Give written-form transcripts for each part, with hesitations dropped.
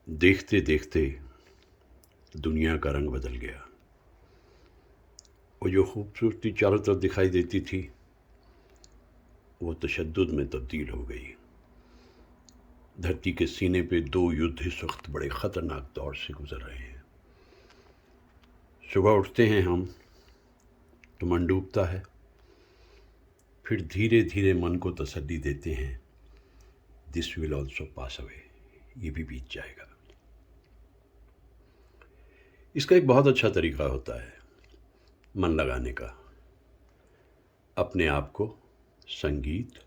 देखते देखते दुनिया का रंग बदल गया। वो जो खूबसूरती चारों तरफ दिखाई देती थी वो तशद्दुद में तब्दील हो गई। धरती के सीने पे दो युद्ध इस वक्त बड़े ख़तरनाक दौर से गुजर रहे हैं। सुबह उठते हैं हम तो मन डूबता है, फिर धीरे धीरे मन को तसल्ली देते हैं, this will also pass away, ये भी बीत जाएगा। इसका एक बहुत अच्छा तरीका होता है मन लगाने का। अपने आप को संगीत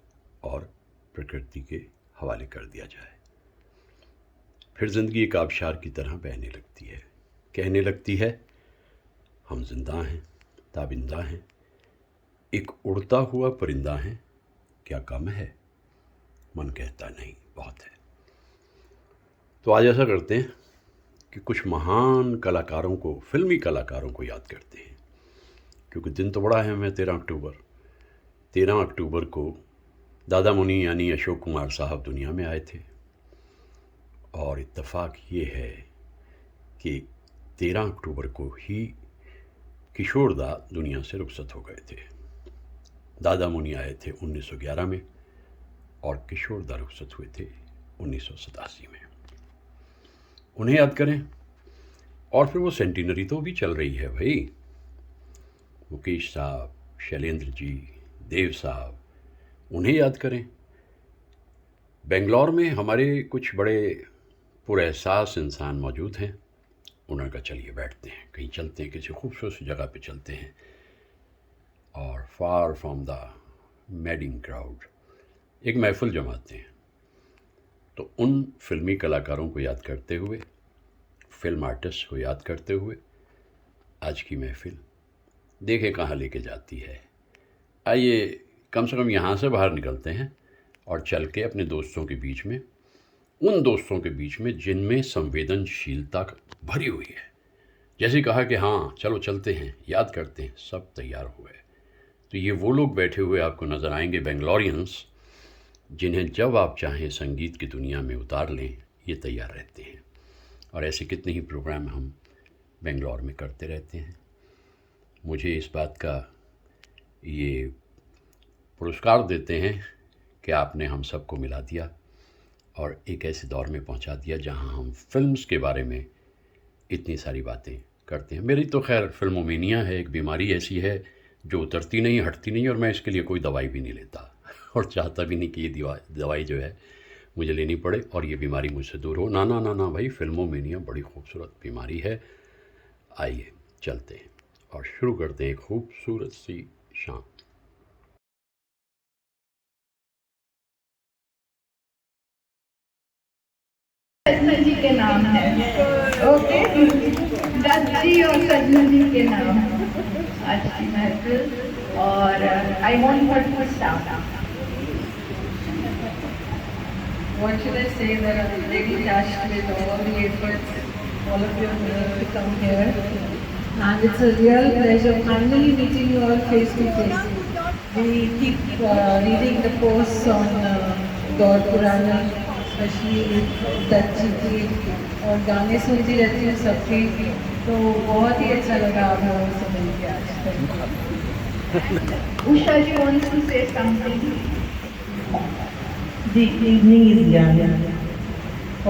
और प्रकृति के हवाले कर दिया जाए, फिर ज़िंदगी एक आबशार की तरह बहने लगती है। कहने लगती है हम जिंदा हैं, ताबिंदा हैं, एक उड़ता हुआ परिंदा हैं, क्या कम है? मन कहता नहीं, बहुत है। तो आज ऐसा करते हैं कि कुछ महान कलाकारों को, फिल्मी कलाकारों को याद करते हैं, क्योंकि दिन तो बड़ा है। मैं 13 अक्टूबर को दादा मुनि यानी अशोक कुमार साहब दुनिया में आए थे, और इत्तेफाक ये है कि 13 अक्टूबर को ही किशोरदा दुनिया से रुखसत हो गए थे। दादा मुनि आए थे 1911 में और किशोरदा रुखसत हुए थे 1987 में। उन्हें याद करें। और फिर वो सेंटिनरी तो भी चल रही है भाई। मुकेश साहब, शैलेंद्र जी, देव साहब, उन्हें याद करें। बेंगलोर में हमारे कुछ बड़े पुरएहसास इंसान मौजूद हैं। उन्होंने कहा चलिए बैठते हैं, कहीं चलते हैं, किसी खूबसूरत सी जगह पे चलते हैं और far from the madding crowd एक महफिल जमाते हैं। तो उन फिल्मी कलाकारों को याद करते हुए, फिल्म आर्टिस्ट को याद करते हुए आज की महफिल देखें कहाँ लेके जाती है। आइए कम से कम यहाँ से बाहर निकलते हैं और चल के अपने दोस्तों के बीच में, उन दोस्तों के बीच में जिनमें संवेदनशीलता भरी हुई है, जैसे कहा कि हाँ चलो चलते हैं, याद करते हैं, सब तैयार हुए। तो ये वो लोग बैठे हुए आपको नज़र आएंगे, बेंगलोरियंस, जिन्हें जब आप चाहें संगीत की दुनिया में उतार लें, ये तैयार रहते हैं। और ऐसे कितने ही प्रोग्राम हम बेंगलोर में करते रहते हैं। मुझे इस बात का ये पुरस्कार देते हैं कि आपने हम सबको मिला दिया और एक ऐसे दौर में पहुंचा दिया जहां हम फिल्म्स के बारे में इतनी सारी बातें करते हैं। मेरी तो खैर फिल्मोमेनिया है, एक बीमारी ऐसी है जो उतरती नहीं, हटती नहीं, और मैं इसके लिए कोई दवाई भी नहीं लेता और चाहता भी नहीं कि ये दवाई जो है मुझे लेनी पड़े और ये बीमारी मुझसे दूर हो। ना ना ना ना भाई, फिल्मोमेनिया बड़ी खूबसूरत बीमारी है। आइए चलते हैं और शुरू करते हैं एक खूबसूरत सी शाम। सजना जी के नाम है। ओके, दत्त जी और सजना जी के नाम आज की महफिल। और I want her to start. What should I say? That I'm really touched with all the efforts all of you have made to come here, and it's a real pleasure finally meeting you all face to face. We keep reading the posts on Gaur Purana, especially Datt ji की, और गाने सुनती रहती हूँ सबके, तो बहुत ही अच्छा लगा आप लोगों से मिलकर आज। उषा जी wants to say something. The evening is young.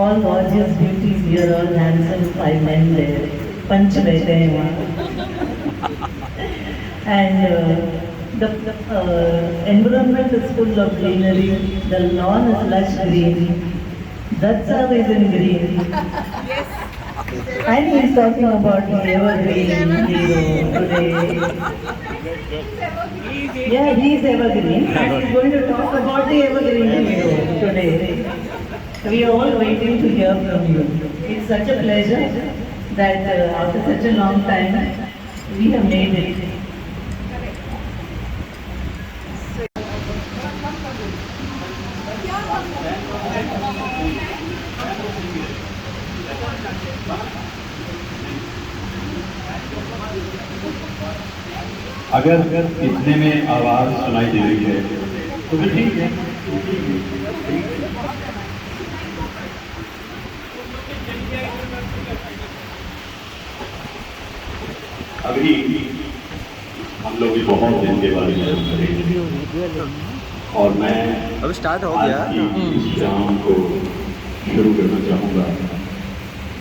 All gorgeous beauties here, all handsome 5 men there. Panch बैठे हैं वहाँ. And the environment is full of greenery. The lawn is lush green. That's how is in green. Yes. And he is talking about the evergreen hero today. Yeah, he is evergreen, and he is going to talk about the evergreen hero today. We are all waiting to hear from you. It's such a pleasure that after such a long time, we have made it. अगर इतने में आवाज़ सुनाई दे रही है तो फिर ठीक है। अभी हम लोग भी बहुत दिन के बारे में सुन रहे हैं और मैं अब स्टार्ट हो आज गया। की इस शाम को शुरू करना चाहूँगा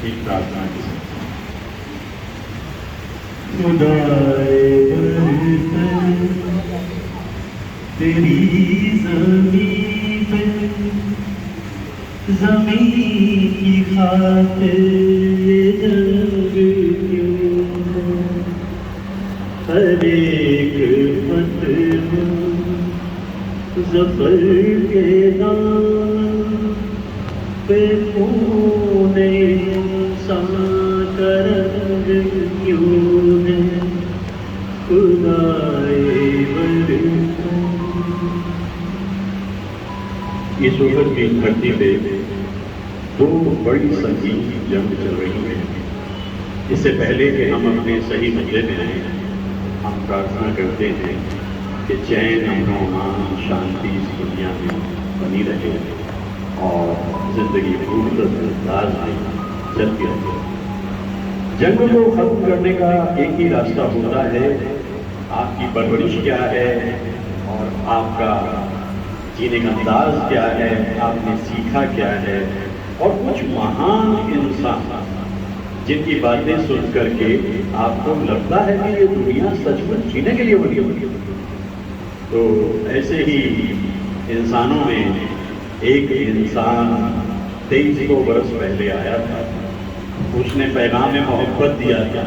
एक प्रार्थना के साथ। खुदाए बरतर तेरी ज़मीं पे ज़मीं की खातिर ये जंग क्यों हर एक पत्थर ज़फ़र के दाम पे खून इंसान का रंग क्यों है खुदाए बरतर। इस वक्त की धरती पे दो बड़ी संगीत जंग चल रही है। इससे पहले कि हम अपने सही मजले में आए, हम प्रार्थना करते हैं कि चैन अमन शांति इस दुनिया में बनी रहे और जिंदगी पूर्णतः में चलती रहे। जंग को खत्म करने का एक ही रास्ता होता है, आपकी परवरिश क्या है और आपका जीने का अंदाज क्या है, आपने सीखा क्या है। और कुछ महान इंसान जिनकी बातें सुन करके आपको लगता है कि ये दुनिया सचमुच जीने के लिए बनी हुई है। तो ऐसे ही इंसानों में एक इंसान 2300 वर्ष पहले आया था, उसने पैगाम मोहब्बत दिया था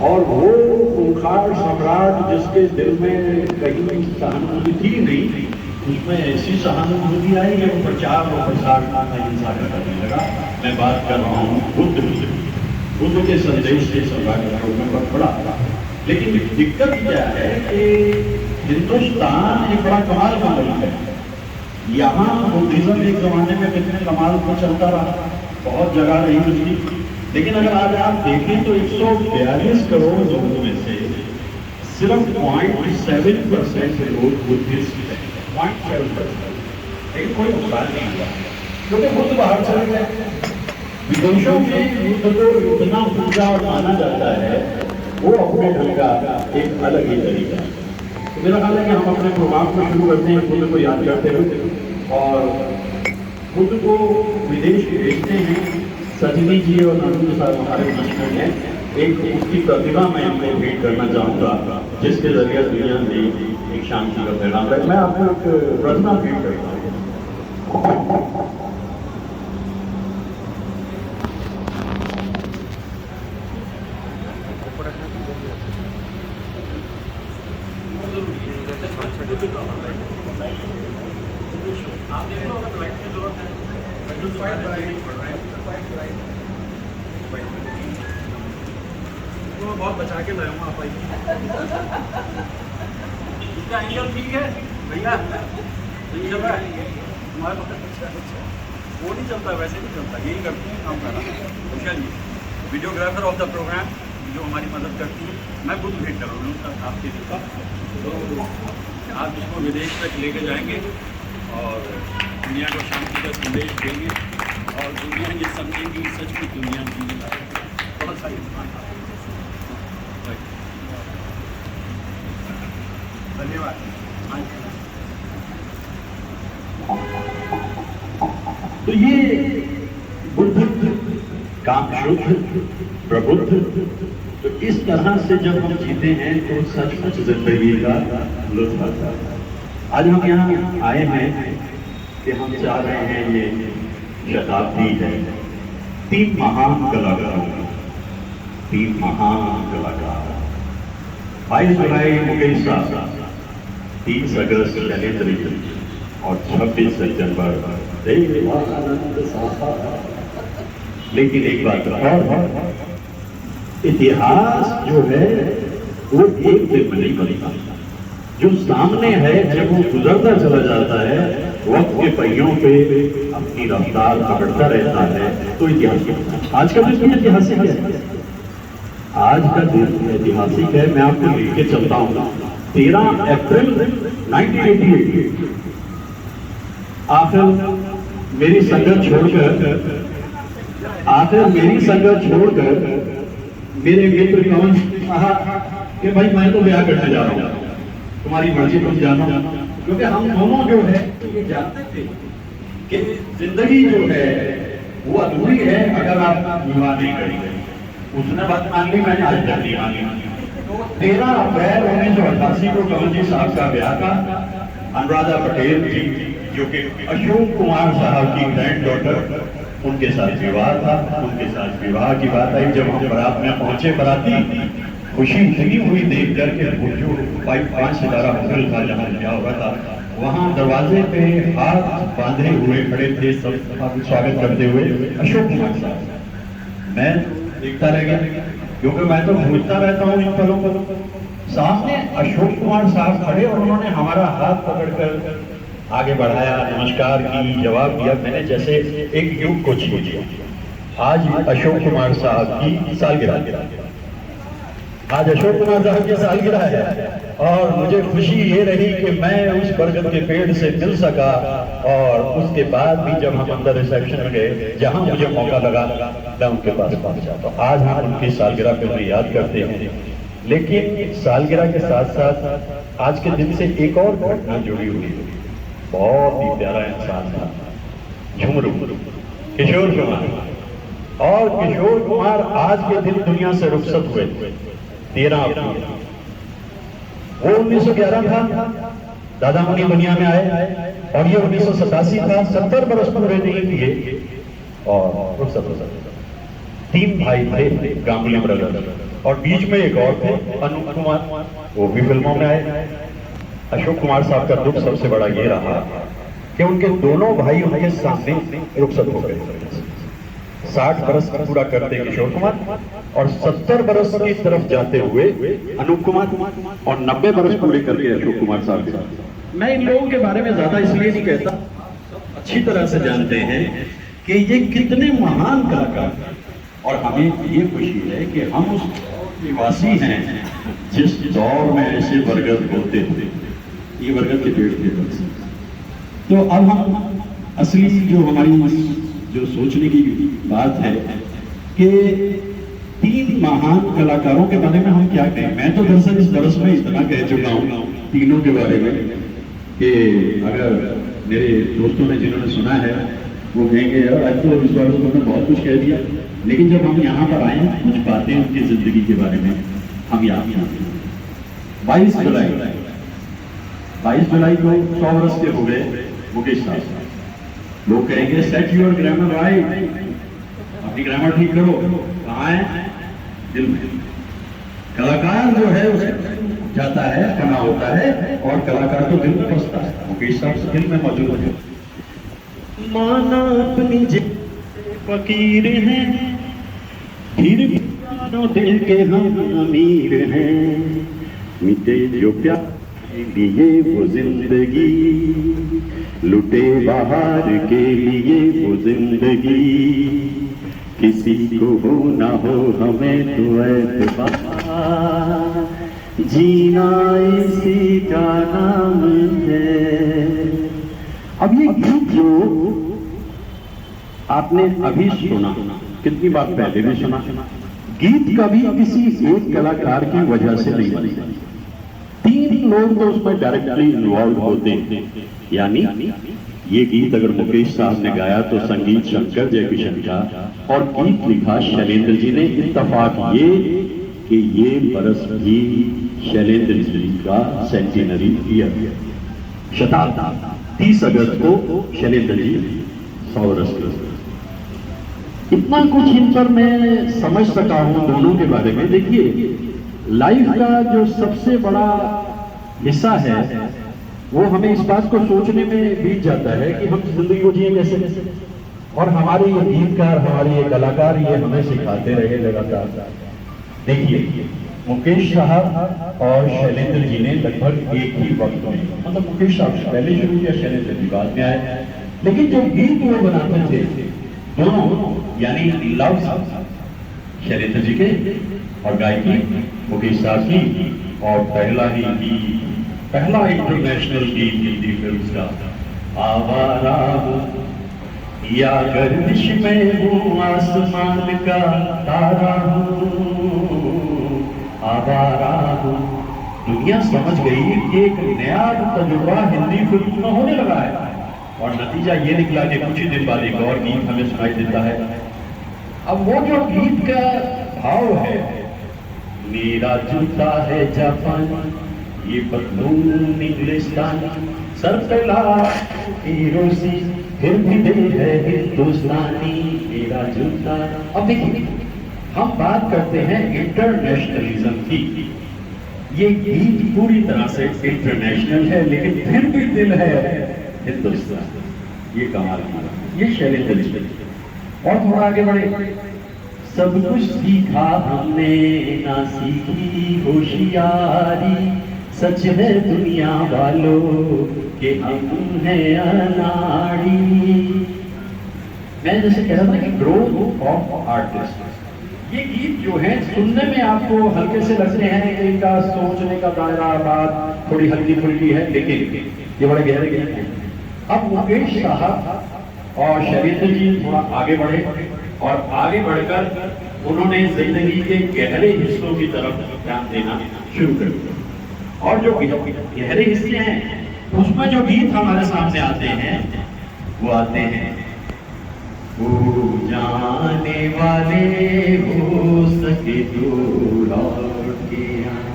और वो खूंखार सम्राट जिसके दिल में कहीं सहानुभूति थी नहीं, उसमें ऐसी सहानुभूति आई कि वो प्रचार और प्रसार का हिंसा करने लगा। मैं बात कर रहा हूँ बुद्ध के संदेश के सम्राट में बहुत बड़ा। लेकिन दिक्कत क्या है कि हिंदुस्तान एक बड़ा कमाल का मुल्क है। यहाँ बुद्धिज्म एक जमाने में कितने कमाल को चलता रहा, बहुत जगह रही उसकी। लेकिन अगर आज आप देखें तो 142 करोड़ लोगों में से सिर्फ 0.7% लोग बुद्धिस्ट हैं। 0.7%। लेकिन कोई नुकसान नहीं हुआ क्योंकि बुद्ध बाहर चले गए। विदेशों में बुद्ध को इतना पूजा और माना जाता है, वो अपने ढंग का एक अलग ही तरीका है। तो मेरा ख्याल है कि हम अपने प्रोग्राम को शुरू करते हैं बुद्ध को याद करते हुए और बुद्ध को विदेश भेजते हैं। सजनी जी और नंदू के साथ हमारे बीच में है एक उसकी प्रतिभा मैं इनको भेंट करना चाहूँगा जिसके जरिए दुनिया में एक शांति का पैगाम है। मैं आपको एक रचना भेंट करता हूँ। बहुत बचा के लाया हूँ आप आई। इसका एंगल ठीक है भैया, सही चल रहा है हमारे पास। वो नहीं चलता, वैसे नहीं चलता, यही करते हैं काम करना। उनका जी वीडियोग्राफर ऑफ द प्रोग्राम जो हमारी मदद करती है। मैं खुद भेंट कर रहा हूँ आपके लिए, तो आप इसको विदेश तक लेके जाएंगे और दुनिया को शांति का संदेश देंगे और दुनिया ये समझेंगी सच में दुनिया जीने लायक बहुत सारी धन्यवाद। तो ये बुद्ध काम शुद्ध प्रबुद्ध, तो इस तरह से जब हम जीते हैं तो सचमुच जिंदगी का लुत्फ आता है। आज हम यहाँ आए हैं कि हम चाह रहे हैं ये शताब्दी है 3 महान कलाकार 22 जुलाई मुकेश साहब, 30 अगस्त शैलेंद्र जी और 26 सितंबर देवानंद साहब। लेकिन एक बात और, इतिहास जो है वो एक दिन में नहीं बनता। जो सामने है जब वो गुजरता चला जाता है, वक्त के पहियों पे अपनी रफ्तार पकड़ता रहता है, तो इतिहास। आज का दिन ऐतिहासिक है, आज का दिन ऐतिहासिक है। मैं आपको लेके चलता हूँ 13 अप्रैल 1988। आखिर मेरी संगत छोड़कर मेरे मित्र कौन कहा कि भाई मैं तो ब्याह करने जा रहा हूँ, तुम्हारी मर्जी तुम जानो, क्योंकि हम दोनों जो है ये जानते थे कि जिंदगी जो है वो अधूरी है अगर आप विवाह नहीं करेंगे। उसने बात मान ली, मैंने आज तक नहीं मानी। तो 13 अप्रैल 1988 को कंवर जी साहब का ब्याह था। अनुराधा पटेल जी जो कि अशोक कुमार साहब की ग्रैंड डॉटर, उनके साथ विवाह था। उनके साथ विवाह की बात आई, जब हम बारात में पहुंचे, बराती खुशी लगी हुई देख करके वो जो 5 सितारा होटल था जहाँ ब्याह हो रहा था, वहाँ दरवाजे पे हाथ बांधे हुए खड़े थे सब स्वागत करते हुए अशोक कुमार साहब। मैं देखता रह गया क्योंकि मैं तो भूलता रहता हूँ इन पलों को। सामने अशोक कुमार साहब खड़े और उन्होंने हमारा हाथ पकड़कर आगे बढ़ाया, नमस्कार की, जवाब दिया। मैंने जैसे एक युग को छू लिया। आज अशोक कुमार साहब की सालगिरह, आज अशोक कुमार साहब की सालगिरह है और मुझे खुशी ये रही कि मैं उस बरगद के पेड़ से मिल सका। और उसके बाद भी जब हम अंदर रिसेप्शन में गए, जहां मुझे मौका लगा मैं उनके पास पहुंचा। तो आज हम उनकी सालगिरह पे उन्हें याद करते हैं, लेकिन सालगिरह के साथ साथ आज के दिन से एक और घटना जुड़ी हुई है। बहुत ही प्यारा इंसान था झुमरू किशोर कुमार। और किशोर कुमार आज के दिन दुनिया से रुखसत हुए 13 अप्रैल। वो 1911 था, दादा मुनि दुनिया में आए और ये 1987 था। 70 बरस पूरे नहीं किए और रुखसत हो सकते। 3 भाई थे गांगुली ब्रदर्स और बीच में एक और थे अनूप कुमार, वो भी फिल्मों में आए। अशोक कुमार साहब का दुख सबसे बड़ा ये रहा कि उनके दोनों भाई उनके सामने रुखसत हो गए। 60 बरस पूरा करते किशोर कुमार और 70 बरस की तरफ जाते हुए अनूप कुमार और 90 बरस पूरे करके अशोक कुमार साहब के साथ। मैं इन लोगों के बारे में ज्यादा इसलिए नहीं कहता, अच्छी तरह से जानते हैं कि ये कितने महान कलाकार हैं। और हमें ये खुशी है कि हम उस निवासी हैं जिस दौर में ऐसे बरगद होते थे। ये बरगद के पेड़ थे। तो अब हम असली जो हमारी जो सोचने की बात है कि 3 महान कलाकारों के बारे में हम क्या कहें। मैं तो दरअसल इस बरस में इतना कह चुका हूँ तीनों के बारे में कि अगर मेरे दोस्तों ने जिन्होंने सुना है वो कहेंगे यार आज तो इस बार तुमने बहुत कुछ कह दिया, लेकिन जब हम यहाँ पर आए कुछ बातें उनकी जिंदगी के बारे में हम याद करते हैं। 22 जुलाई को 100 वर्ष के हो गए मुकेश साहब। लोग कहेंगे सेट योर ग्रामर राइट, अपनी ग्रामर ठीक करो। कहाँ है? दिल में। कलाकार जो है उसे जाता है, फना होता है और कलाकार तो दिल में बसता है। मुकेश साहब दिल में मौजूद है। माना अपनी फकीर हैं, फिर भी दिल के हम अमीर हैं। मिटे जो प्यार लिए वो जिंदगी, लुटे बाहर के लिए वो जिंदगी। किसी को हो ना हो हमें तो एतबार, जीना इसी का नाम है। अब ये गीत जो आपने अभी सुना, कितनी बार पहले भी सुना, गीत कभी किसी एक कलाकार की वजह से नहीं बनी। 3 लोग तो उसमें डायरेक्टली इन्वॉल्व होते हैं। यानी ये गीत अगर मुकेश साहब ने गाया तो संगीत शंकर जयकिशन का और गीत लिखा शैलेंद्र जी ने। इत्तेफाक ये कि ये बरस भी शैलेंद्र जी का सेंटिनरी ईयर, शताब्दी 30 अगस्त को शैलेंद्र जी 100 वर्ष के। इतना कुछ इन पर मैं समझ सका हूं दोनों के बारे में। देखिए लाइफ का जो सबसे बड़ा हिस्सा है वो हमें इस बात को सोचने में बीत जाता है कि हम जिंदगी को जिए कैसे। और हमारे ये गीतकार, हमारे ये कलाकार ये हमें सिखाते रहे लगातार। देखिए मुकेश साहब और शैलेंद्र जी ने लगभग एक ही वक्त में, मतलब मुकेश साहब पहले शुरू किया, शैलेंद्र जी बाद में आए, लेकिन जो गीत वो बनाते थे दोनों, यानी लव शैलेंद्र जी के और गायकी मुकेश साहब की, और पहला इंटरनेशनल गीत हिंदी फिल्म का आवारा या गर्दिश में हूँ आसमान का तारा हूँ, आवारा हूँ। दुनिया समझ गई कि एक नया तजुर्बा हिंदी फिल्म में होने लगा है, और नतीजा ये निकला कि कुछ ही दिन बाद एक और गीत हमें सुनाई देता है। अब वो जो गीत का भाव है, मेरा जूता है जापान, ये पतलून इंग्लिस्तान, सर पे हीरोसी, फिर भी दिल है हिंदुस्तानी, मेरा जूता। अब देखिए, हम बात करते हैं इंटरनेशनलिज्म की। ये गीत पूरी तरह से इंटरनेशनल है, लेकिन फिर भी दिल है हिंदुस्तान। ये कमाल की, ये शैलेंद्र जी। और थोड़ा आगे बढ़े। सब कुछ सीखा हमने, ना सीखी होशियारी, सच है दुनिया वालों कि हम हैं अनाड़ी। मैं जैसे कह रहा था कि ग्रोथ ऑफ आर्टिस्ट, ये गीत जो है सुनने में आपको हल्के से लगते हैं कि इनका सोचने का दायरा बात थोड़ी हल्की फुल्की है, लेकिन ये बड़े गहरे गहरे हैं। अब मुकेश साहब और शैलेंद्र जी थोड़ा आगे बढ़े, और आगे बढ़कर उन्होंने जिंदगी के गहरे हिस्सों की तरफ ध्यान देना शुरू कर दिया। और जो गहरे हिस्से हैं उसमें जो गीत हमारे सामने आते हैं वो आते हैं, वो जाने वाले हो सके तो लौट के आना।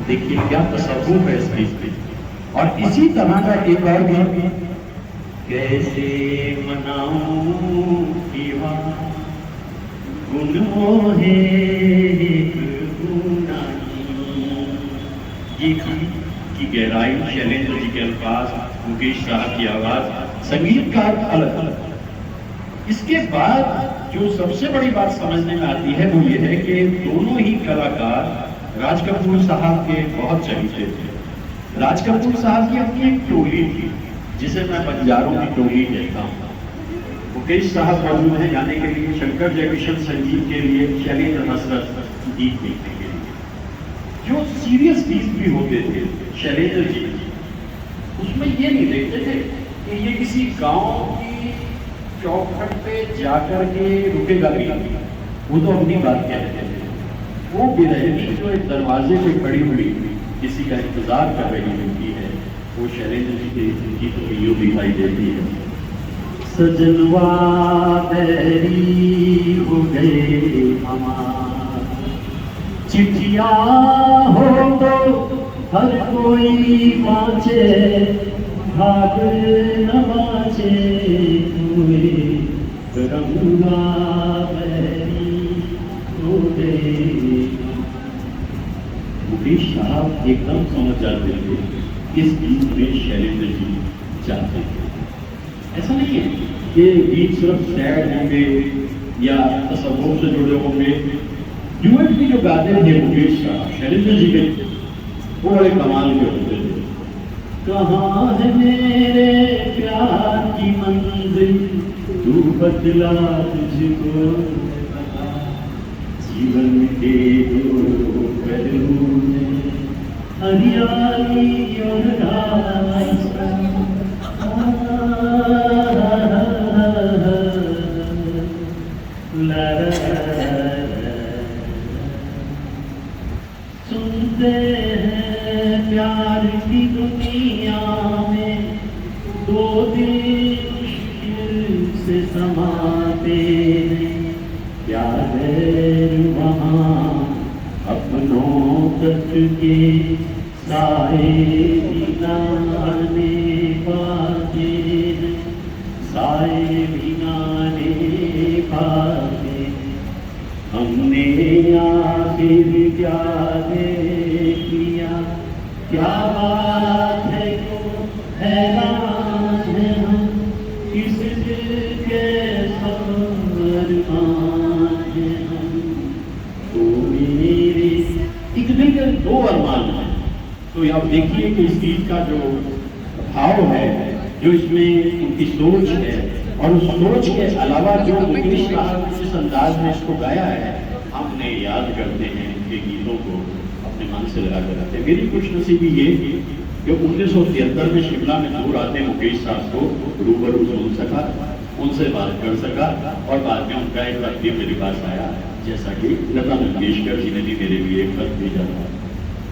देखिए क्या तसव्वुफ है इस गीत में। और इसी तरह का एक और गीत, कैसे मनाऊं दीवाना, गुनों है एक गुनाही। ये गीत की गहराई, शैलेंद्र जी के अल्फाज, मुकेश साहब की आवाज, संगीतकार अलग अलग। इसके बाद जो सबसे बड़ी बात समझने में आती है वो ये है कि दोनों ही कलाकार राज कपूर साहब के बहुत चहेते थे। राज कपूर साहब की अपनी एक टोली थी जिसे मैं बंजारों की टोली कहता हूँ। मुकेश साहब मौजूद हैं गाने के लिए, शंकर जयकिशन संगीत के लिए, शैलेंद्र हसरत गीत लिखने के लिए। जो सीरियस गीत भी होते थे शैलेंद्र जी, उसमें ये नहीं देखते थे कि ये किसी गांव की चौखट पे जाकर के रुकेगा भी, वो तो अपनी बात कहते थे। वो बिरहनी जो एक दरवाजे पे खड़ी हुई किसी का इंतजार कर रही होती है, वो शैलेंद्र जी के गीतों में यूं दिखाई देती है। सजनवा बैरी हो गए हमार, चिट्ठिया हो तो हर कोई बाँचे, भाग न बाँचे हुए, रंगा बैरी हो गए। मुकेश साहब एकदम समझ जाते थे इस गीत में शैलेंद्र जी चाहते थे। ऐसा नहीं है कि गीत सिर्फ सैड होंगे या तसव्वुफ से जुड़े होंगे। ड्यूएट भी जो गाते थे मुकेश साहब शैलेंद्र जी के, वो बड़े कमाल के होते थे। कहाँ है मेरे प्यार की मंजिल, तू बदला तुझको, जीवन के दो पहलू में हरियाली और रास्ता, सुनते हैं प्यार की दुनिया में, दो दिन मुश्किल से समाते हैं, प्यार वहाँ अपनों तक के साए भिगाने पाते हैं, साए भिगाने पाते। हमने आखिर क्या किया, क्या बात है क्यों हैरान है हम, किस दिल के अरमान है हम, तो मेरे एक दिल के दो अरमान हैं। तो आप देखिए कि इस गीत का जो भाव है, जो इसमें उनकी सोच है, और उस सोच के अलावा जो मुकेश साहब ने जिस अंदाज में इसको गाया है, हमने याद करते हैं इनके गीतों को, अपने मन से लगा कर रखते हैं। मेरी खुशनसीबी ये कि 1973 में शिमला में दूर आते मुकेश साहब को रूबरू सुन सका, उनसे बात कर सका और बाद में उनका एक पत्र भी मेरे पास आया, जैसा कि लता मंगेशकर जी ने भी मेरे लिए एक पत्र भेजा था।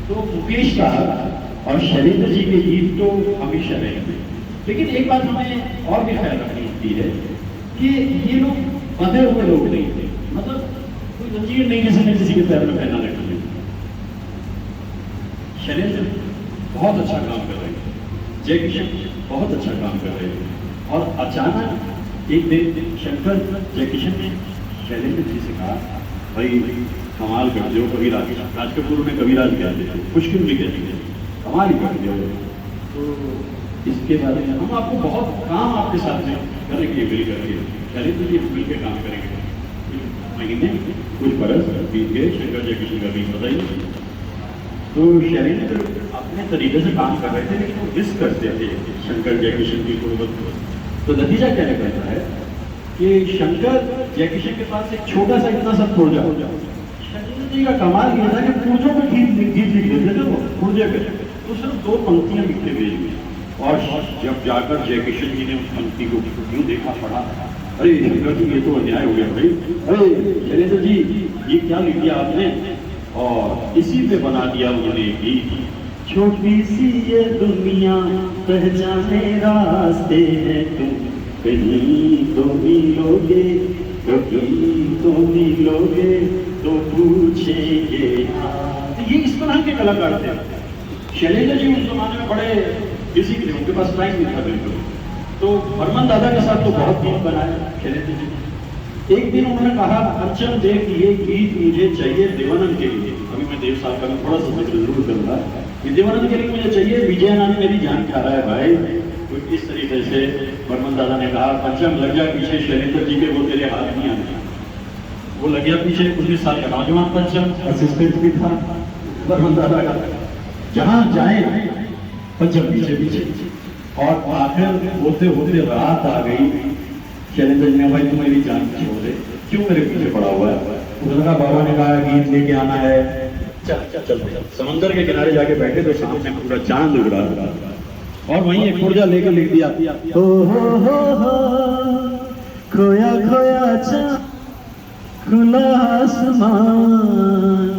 तो मुकेश साहब और शैलेंद्र जी के गीत तो हमेशा रहेंगे, लेकिन एक बात हमें और भी ख्याल रखनी होती है कि ये लोग बंधे हुए लोग नहीं थे, मतलब कोई जंजीर नहीं किसी ने किसी के पैर में पहना रखी। शैलेंद्र बहुत अच्छा काम कर रहे थे, जय किशन बहुत अच्छा काम कर रहे थे, और अचानक एक दिन शंकर जय किशन ने शैलेंद्र जी से कहा, भाई कमाल करते हो, कभी राज कपूर ने कभी राज गाते थे, मुश्किल भी कहते थे, कमाल ही करते हो, तो इसके बारे में हम आपको बहुत काम आपके साथ में करेंगे, मिल करके शैलेंद्र जी मिल के काम करेंगे। महीने कुछ बरस बीत गए, शंकर जय किशन का भी पता ही नहीं। तो शैलेंद्र अपने तरीके से काम कर रहे थे, लेकिन वो मिस करते थे शंकर जय किशन की गुणवत्ता को। तो नतीजा क्या निकलता है कि शंकर जय किशन के पास एक छोटा सा इतना सा पुर्जा, शैलेंद्र जी का कमाल ये था कि पुर्जों में गीत लिख देते थे वो पुर्जे पे, तो सिर्फ 2 पंक्तियां लिखते भेज, और जब जाकर जय किशन जी ने उस पंक्ति को क्यों देखा, पढ़ा, अरे शंकर जी ये तो अन्याय हो गया भाई, अरे शैलेंद्र जी ये क्या लिख दिया आपने, और इसी पे बना दिया उन्होंने गीत। छोटी सी ये दुनिया पहचाने रास्ते हैं, तुम कहीं तो मिलोगे, कहीं तो मिलोगे, तो पूछेंगे। ये इस तरह के कलाकार थे शैलेंद्र जी। उस जमाने में बड़े बिजी थे, उनके पास टाइम नहीं था बिल्कुल। तो बर्मन दादा के साथ तो बहुत गीत बनाए शैलेंद्र जी। एक दिन उन्होंने कहा, पंचम देव ये गीत मुझे चाहिए देवानंद के लिए। अभी मैं देव साहब का थोड़ा सा जिक्र जरूर करूंगा, ये देवानंद के लिए मुझे चाहिए, विजयानंद मेरी जान खा रहा है भाई। तो इस तरीके से बर्मन दादा ने कहा, पंचम लग जा पीछे शैलेंद्र जी के, वो तेरे हाथ नहीं आने। वो लग गया पीछे, 19 साल का नौजवान पंचम, असिस्टेंट भी था बर्मन दादा का, जहां जाए पंचम पीछे पीछे। और आखिर होते होते रात आ गई, शैलेंद्र जी ने, भाई तुम मेरी जान छोड़ दे, क्यों मेरे पीछे पड़ा हुआ है। उसने कहा, बाबा ने कहा गीत लेके आना है, चल। समंदर के किनारे जाके बैठे तो सामने पूरा चांद उड़ रहा था, और वहीं एक पुर्जा लेकर लिख दिया, हो खोया खोया चांद, खुला आसमान,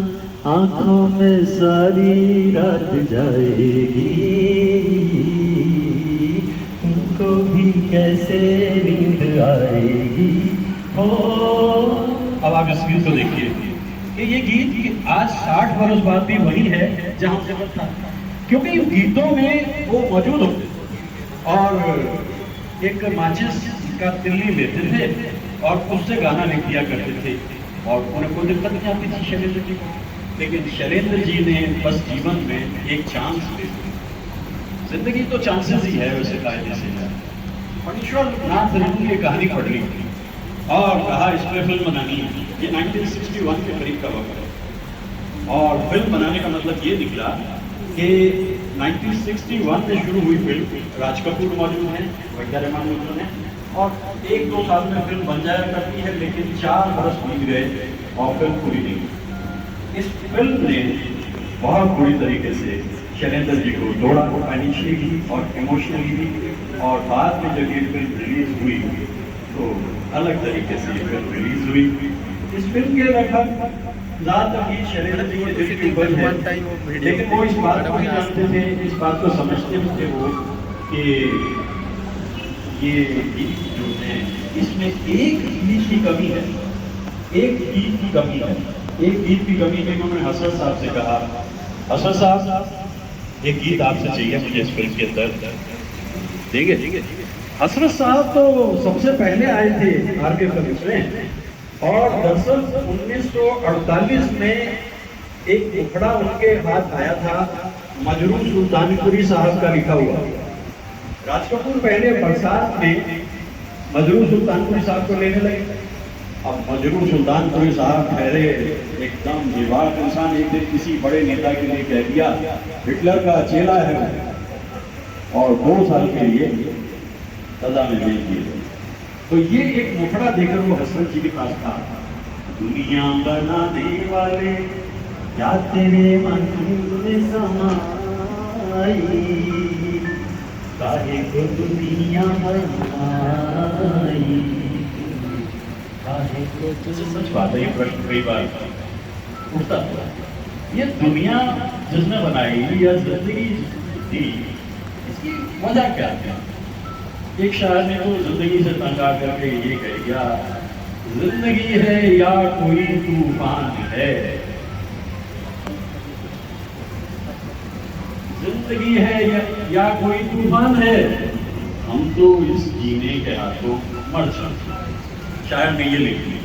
आंखों में सारी रात जाएगी, तुमको भी कैसे नींद आएगी। अब आप इस गीत को देखिए कि ये गीत आज 60 बरस बाद भी वही है जहां से बना था, क्योंकि गीतों में वो मौजूद होते और एक माचिस का तिल्ली लेते थे और उससे गाना लिख दिया करते थे, और उन्हें कोई दिक्कत नहीं आती थी शैलेंद्र जी को। लेकिन शैलेंद्र जी ने बस जीवन में एक चांस ले, जिंदगी तो चांसेस ही है वैसे कायदे से। फणीश्वर नाथ ने ये कहानी पढ़ ली और कहा इस पर फिल्म बनानी है। ये 1961 के करीब का वक्त है, और फिल्म बनाने का मतलब ये निकला कि 1961 में शुरू हुई फिल्म, राज कपूर मौजूद हैं, वहीदा रहमान मौजूद हैं, और 1-2 साल में फिल्म बन जाया करती है, लेकिन 4 बरस बीत गए और फिल्म पूरी नहीं हुई। इस फिल्म ने बहुत बुरी तरीके से शैलेंद्र जी को तोड़ा, फाइनेंशियली और इमोशनली भी, और बाद में जब ये फिल्म रिलीज हुई तो अलग तरीके से ये फिल्म रिलीज हुई। इस फिल्म के लगभग ज़्यादातर गीत शैलेंद्र जी के दिल के ऊपर है, लेकिन वो इस बात को भी जानते थे, इस बात को समझते थे वो कि ये गीत जो है इसमें एक गीत की कमी है, एक गीत की कमी है, एक गीत की कमी है। उन्होंने हसन साहब से कहा, हसन साहब एक गीत आपसे चाहिए मुझे इस फिल्म के अंदर, देंगे? हसरत साहब तो सबसे पहले आए थे आरके फिल्म में, और दरअसल 1948 में एक टुकड़ा उनके हाथ आया था, मजरू सुल्तानपुरी साहब का लिखा हुआ। राज कपूर पहले बरसात में मजरू सुल्तानपुरी साहब को लेने लगे। अब मजरू सुल्तानपुरी साहब ठहरे एकदम बेबाक इंसान, एक दिन किसी बड़े नेता के लिए कह दिया हिटलर का चेला है, और 2 साल के लिए सजा में भेज दिए। तो ये एक मुखड़ा देकर वो हसरत जी के पास था, दुनिया बनाने वाले क्या तेरे मन में समाई, काहे को दुनिया बनाई, काहे को सच बात है, ये प्रश्न कई बार उठता था। ये दुनिया जिसने बनाई या जिंदगी दी, इसकी वजह क्या है? एक शायर ने तो जिंदगी से तंग आकर के ये कह दिया, जिंदगी है या कोई तूफान है, जिंदगी है या कोई तूफान है, हम तो इस जीने के हाथों मर जाते। शायर ने ये लिख लिया।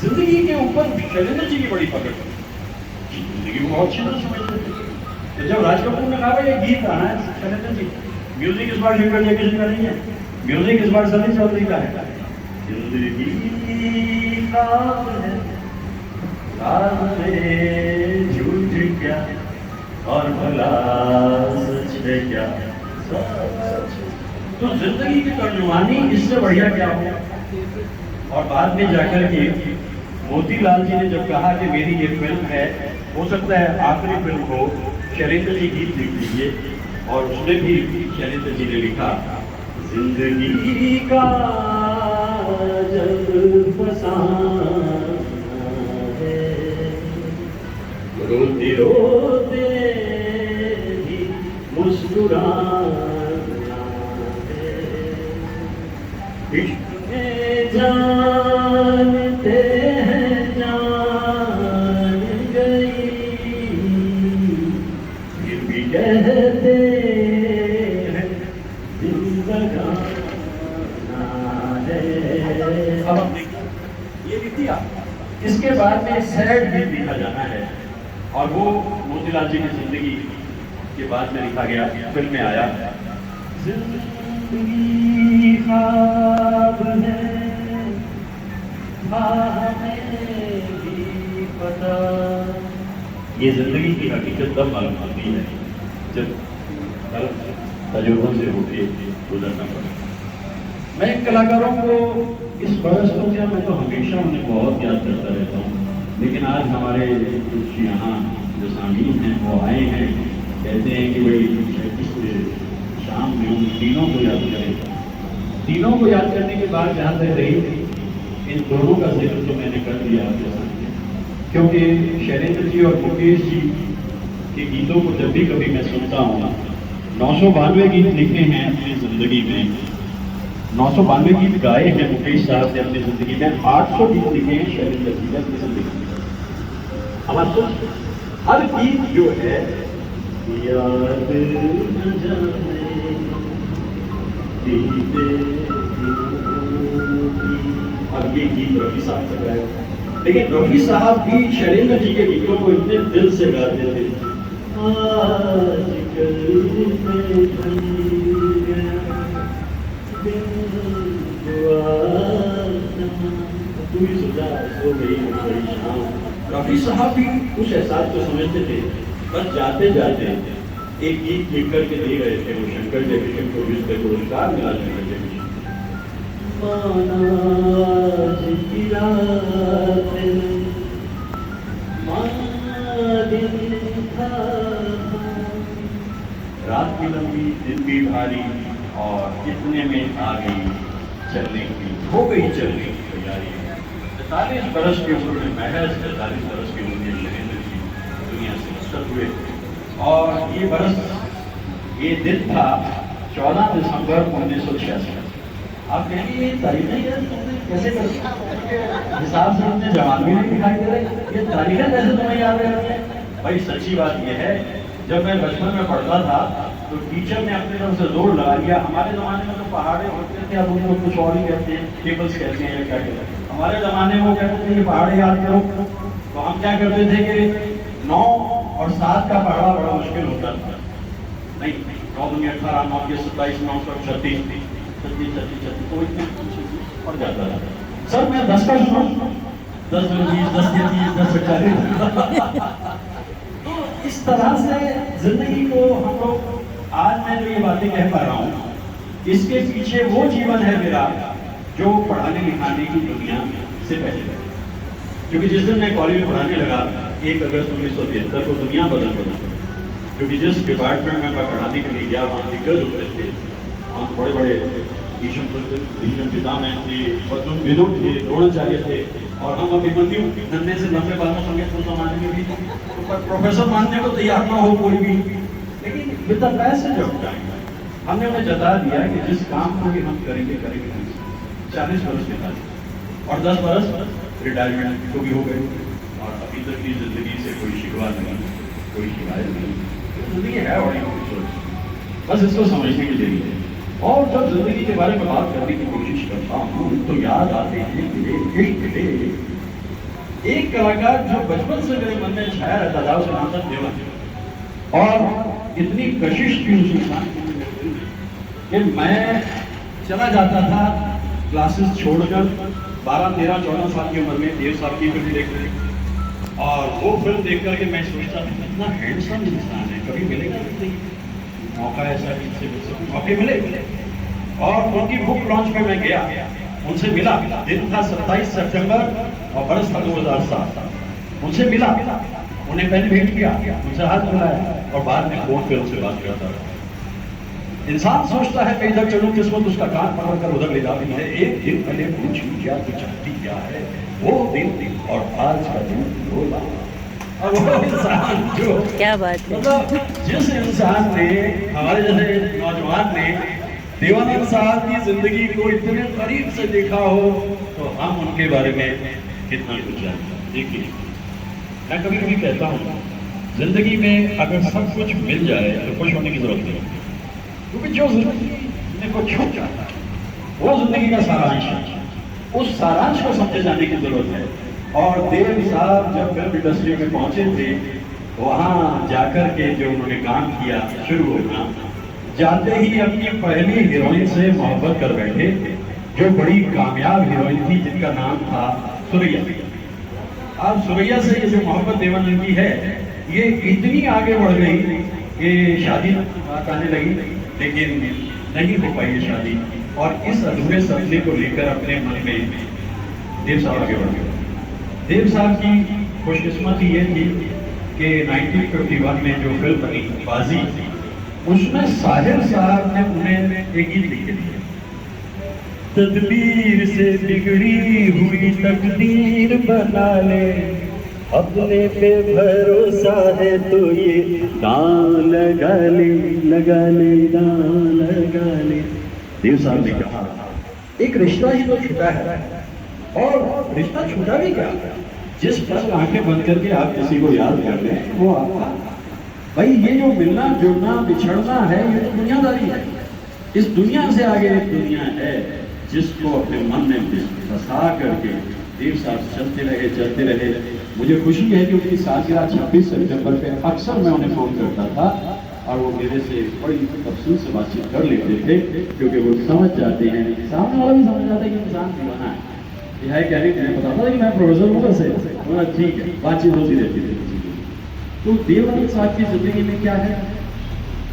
जिंदगी के ऊपर शैलेंद्र जी की बड़ी पकड़ थी, जिंदगी को बहुत अच्छी तरह समझते थे। तो जब राज कपूर ने कहा ये गीत गाना है शैलेंद्र जी, म्यूजिक इस बार शंकर जयकिशन का नहीं है, म्यूजिक इस बार सनी चौधरी का है। जिंदगी का झूठ क्या और भला सच है क्या, तो जिंदगी की तर्जुमानी इससे बढ़िया क्या हो। और बाद में जाकर के मोतीलाल जी ने जब कहा कि मेरी ये फिल्म है, हो सकता है आखिरी फिल्म हो, शैलेंद्र जी गीत लिख लीजिए, और उसमें भी शैलेंद्र जी ने लिखा, जिंदगी का जब फसाना है, रोते रोते ही मुस्कुराना है, इश्क में जानते हैं जान गई, फिर भी कहते हैं जिंदगाना है। अब हम देखिए ये लिख दिया, इसके बाद में सैड गीत लिखा जाना है, और वो मोतीलाल जी की जिंदगी के बाद में लिखा गया, फिल्म में आया। जिंदगी ख्वाब है, हमें भी पता, ये जिंदगी की हकीकत तब मालूम होती है जब तजुर्बों से होके गुजरना पड़े। मैं कलाकारों को इस बरस को क्या, मैं तो हमेशा उन्हें बहुत याद करता रहता हूँ, लेकिन आज हमारे कुछ यहाँ जो सामीन हैं वो आए हैं, कहते हैं कि भाई शाम में उन तीनों को याद करें। तीनों को याद करने के बाद जहाँ तक रही, इन दोनों का जिक्र तो मैंने कर दिया आपके सामने, क्योंकि शैलेंद्र जी और मुकेश जी के गीतों को जब भी कभी मैं सुनता हूँ, 992 गीत लिखे हैं अपनी जिंदगी में, 992 गीत गाए हैं मुकेश साहब ने अपनी जिंदगी में, 800 गीत लिखे हैं शैलेंद्र जी ने अपनी जिंदगी में। हमारे हर गीत जो है याद न जाने अब ये गीत रफी साहब का गाया, लेकिन रफी साहब भी शैलेंद्र जी के गीतों को इतने दिल से गाते थे। आजकल तू ही सुधा सो गई बड़ी शाम। रफी साहब भी उस एहसास को समझते थे, बस जाते जाते एक गीत लिख करके दे रहे थे, वो शंकर जयकिशन को जिससे पुरस्कार मिला शंकर जयकिशन। रात की लंबी दिन भी भारी, और इतने में आ गई चलने की, हो गई चलने की तैयारी। 43 बरस की उम्र में, महज 43 बरस की उम्र में शैलेंद्र जी दुनिया से रुखसत हुए, और ये बरस, ये दिन था 14 दिसंबर 1966। आप कहेंगे ये तारीखें कैसे कर हिसाब से इतने जवान भी नहीं दिखाई दे रहे, ये तारीखें कैसे तुम्हें याद रहती है? भाई सच्ची बात ये है, जब मैं बचपन में पढ़ता था तो टीचर ने अपनी तरफ से जोर लगा लिया। हमारे ज़माने में तो पहाड़े होते थे, अब उनको कुछ और ही कहते हैं, टेबल्स कहते हैं या क्या कहते हैं। हमारे ज़माने में वो कहते थे कि पहाड़े याद करो, तो हम क्या करते थे कि 9 और 7 का पहाड़ा बड़ा मुश्किल होता था। नहीं, 9 दूनी 18, 9 के 27, 9 36, 36 तो इतने पड़ जाता था। सर मैं 10 का सुना, 10 में 20, 10 के 30, 10 में 40। तो इस तरह से जिंदगी को हम लोग, आज मैं जो ये बातें कह पा रहा हूँ, इसके पीछे वो जीवन है मेरा जो पढ़ाने लिखाने की दुनिया से पहले, क्योंकि जिस दिन मैं कॉलेज में पढ़ाने लगा 1 अगस्त 1973 को दुनिया बदल गई, क्योंकि जिस डिपार्टमेंट में मैं पढ़ाने के लिए गया वहाँ दिग्गज होते थे, महान बड़े बड़े भीष्म पितामह थे, अर्जुन विदुर थे, द्रोणाचार्य थे, और हम अभिमन्यु नन्हे से लंबे बालों संगे तो मानने में भी प्रोफेसर मानने को तैयार ना हो कोई भी, लेकिन with the passage of time हमने उन्हें जता दिया कि जिस काम को भी हम करेंगे 40 वर्ष के बाद और 10 वर्ष रिटायरमेंट को भी हो गए, और अभी तक की जिंदगी से कोई शिकवा नहीं, कोई शिकायत नहीं, जिंदगी है बड़ी खूबसूरत, बस इसको समझने की देरी है। और जब जिंदगी के बारे में बात करने की कोशिश करता हूँ तो याद आते हैं कि एक कलाकार जो बचपन से मेरे मन में छाया रहता था, उसका नाम था देवन, और इतनी कशिश थी उस इंसान कि मैं चला जाता था क्लासेस छोड़कर 12, 13, 14 साल की उम्र में देव साहब की फिल्म देखने, और वो फिल्म देख करके मैं सोचता था कितना हैंडसम इंसान है, कभी मिलेगा नहीं मौका ऐसा मौके मिले। और उनकी बुक लॉन्च में मैं गया, उनसे मिला, दिन था 27 सितंबर और बरस था 2007, उनसे मिला, उन्हें मैंने भेंट किया, उनसे हाथ मिलाया और बाद में फोन पे उनसे बात करता रहा। इंसान सोचता है मैं इधर चलूं, किस्मत उसका कान पकड़कर उधर ले जाती है। एक दिन मैंने पूछी क्या तू चाहती क्या है, वो दिन और आज का दिन बोला। और वो इंसान जो क्या बात है, मतलब जिस इंसान ने, हमारे जैसे नौजवान ने देवानंद साहब की जिंदगी को इतने करीब से देखा हो, तो हम उनके बारे में कितना कुछ जानते हैं। देखिए, मैं कभी कभी कहता हूँ जिंदगी में अगर सब कुछ मिल जाए तो खुश होने की जरूरत नहीं, क्योंकि जो जिंदगी को छूट जाता है वो जिंदगी का सारांश है, उस सारांश को समझे जाने की जरूरत है। और देव साहब जब फिल्म इंडस्ट्री में पहुंचे थे, वहां जाकर के जो उन्होंने काम किया शुरू होना, जाते ही अपनी पहली हीरोइन से मोहब्बत कर बैठे, जो बड़ी कामयाब हीरोइन थी जिनका नाम था सुरैया। अब सुरैया से ये जो मोहब्बत देवानंद की है, ये इतनी आगे बढ़ गई कि शादी बात आने लगी, लेकिन नहीं हो पाई ये शादी। और इस अधूरे सपने को लेकर अपने मन में देव साहब आगे बढ़ गए। देव साहब की खुशकिस्मती ये थी कि 1951 में जो फिल्म बनी बाजी, उसमें साहिर साहब ने उन्हें एक गीत लिखे थे, तदबीर से बिगड़ी हुई तकदीर बना ले, अपने पे भरोसा है तो ये दांव लगा ले, लगा ले, दांव लगा ले। देव साहब ने कहा एक रिश्ता ही तो छूटा है, और रिश्ता छूटा भी क्या, जिस पल आंखें बंद करके आप किसी को याद कर लें वो आपका। भाई ये जो मिलना जुड़ना बिछड़ना है, ये तो दुनियादारी है। इस दुनिया से आगे एक दुनिया है जिसको अपने मन में बसा करके देव साहब चलते रहे। मुझे खुशी है कि उनकी सालगिरह 26 सितंबर पे अक्सर मैं उन्हें फोन करता था, और वो मेरे से बड़ी तफसील से बातचीत कर लेते थे, क्योंकि वो समझ जाते हैं, सामने वाला भी समझ जाता है कि इंसान दीवाना है। यह है क्या नहीं, मैं बताता था कि मैं प्रोफेसर हूँ वैसे, ठीक है, बातचीत होती रहती थी। तो देवानंद साहब की जिंदगी में क्या है,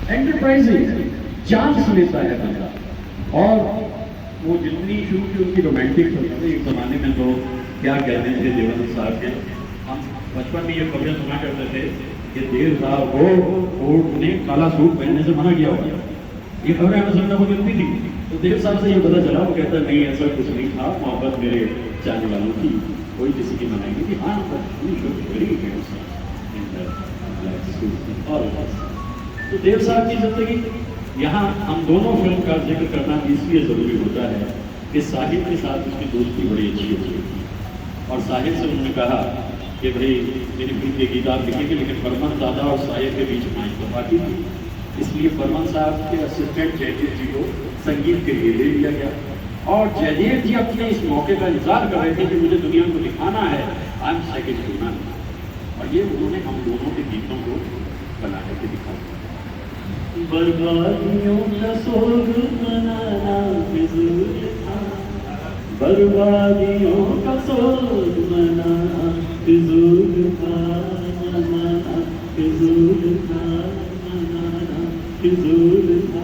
एंटरप्राइजिंग, चांस लेता है बंदा। और वो जितनी शुरू की उनकी रोमांटिक फिल्म थी, एक जमाने में तो क्या कहते थे देवानंद साहब के, हम बचपन में ये खबरें सुना करते थे कि देव साहब को कोर्ट ने काला सूट पहनने से मना किया हुआ। ये खबरें हमें सुनने को मिलती थी। तो देव साहब से ये पता चला, वो कहता नहीं ऐसा कुछ नहीं था, मोहब्बत मेरे चाहने वालों की, कोई किसी की मनाई नहीं थी। हाँ, तो देव साहब की जिंदगी, यहाँ हम दोनों फिल्म का जिक्र करना इसलिए जरूरी होता है कि साहिल के साथ उसकी दोस्ती बड़ी अच्छी होती थी, और साहिल से उन्होंने कहा कि भाई मेरी फिल्म के गीत आप लिखेंगे, लेकिन बर्मन दादा और साहिल के बीच माइक पार्टी थी, इसलिए बर्मन साहब के असिस्टेंट जयदेव जी को संगीत के लिए ले लिया गया। और जयदेव जी अपने इस मौके का इंतजार कर रहे थे कि मुझे दुनिया को दिखाना है, I am second to none. और ये उन्होंने हम दोनों के गीतों को बना करके दिखाया। बर्बादियों का सोग मनाना फिजूल था, बर्बादियों का सोग मनाना फिजूल था, मनाना फिजूल था, मनाना फिजूल था,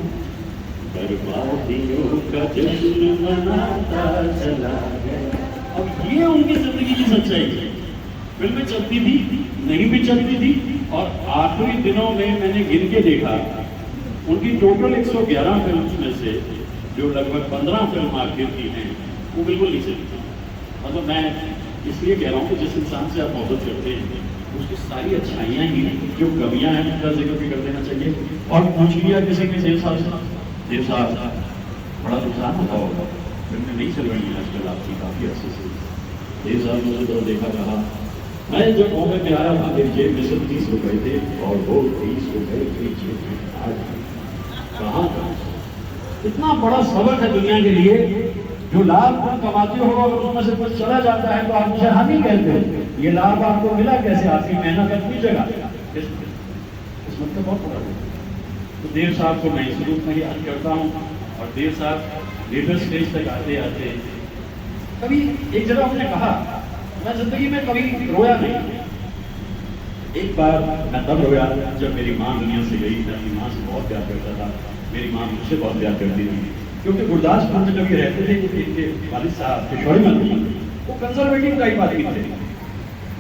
बर्बादियों का जश्न मनाता चला गया। अब ये उनकी जिंदगी की सच्चाई है। फिल्में चलती थी, नहीं भी चलती थी, और आखिरी दिनों में मैंने गिन के देखा, उनकी टोटल 111 फिल्म्स में से जो लगभग 15 फिल्म आखिर की हैं वो बिल्कुल नहीं चली। मतलब मैं इसलिए कह रहा हूँ कि जिस इंसान से आप मोहब्बत करते हैं उसकी सारी अच्छाइयाँ ही जो कमियाँ हैं उनका जिक्र भी कर देना चाहिए। और पूछ लिया किसी ने देव साहब बड़ा नुकसान होता होगा, फिल्में नहीं चल रही हैं आजकल आपकी काफ़ी अच्छे से। देव साहब ने तो देखा कहा मैं जब बॉम्बे में आया था मेरी जेब में सिर्फ 30 रुपये थे और वो 30 रुपये की जेब में आज कहाँ का इतना बड़ा सबक है दुनिया के लिए। जो लाभ तुम कमाते हो अगर उसमें से कुछ चला जाता है तो आप उसे हानि कहते हो। ये लाभ आपको मिला कैसे? आपकी मेहनत अपनी जगह इस मतलब बहुत बड़ा है। तो देव साहब को मैं इस रूप में याद करता हूँ। और देव साहब लेटर स्टेज तक आते आते कभी एक जगह उन्होंने कहा मैं जिंदगी में कभी रोया नहीं। एक बार मैं तब रोया जब मेरी माँ दुनिया से गई। मैं अपनी माँ से बहुत प्यार करता था, मेरी माँ मुझसे बहुत प्यार करती थी। क्योंकि गुरदासपुर में जब ये रहते थे इनके वालिद साहब किशोरी मंत्री वो कंजर्वेटिव टाइप आदमी थे।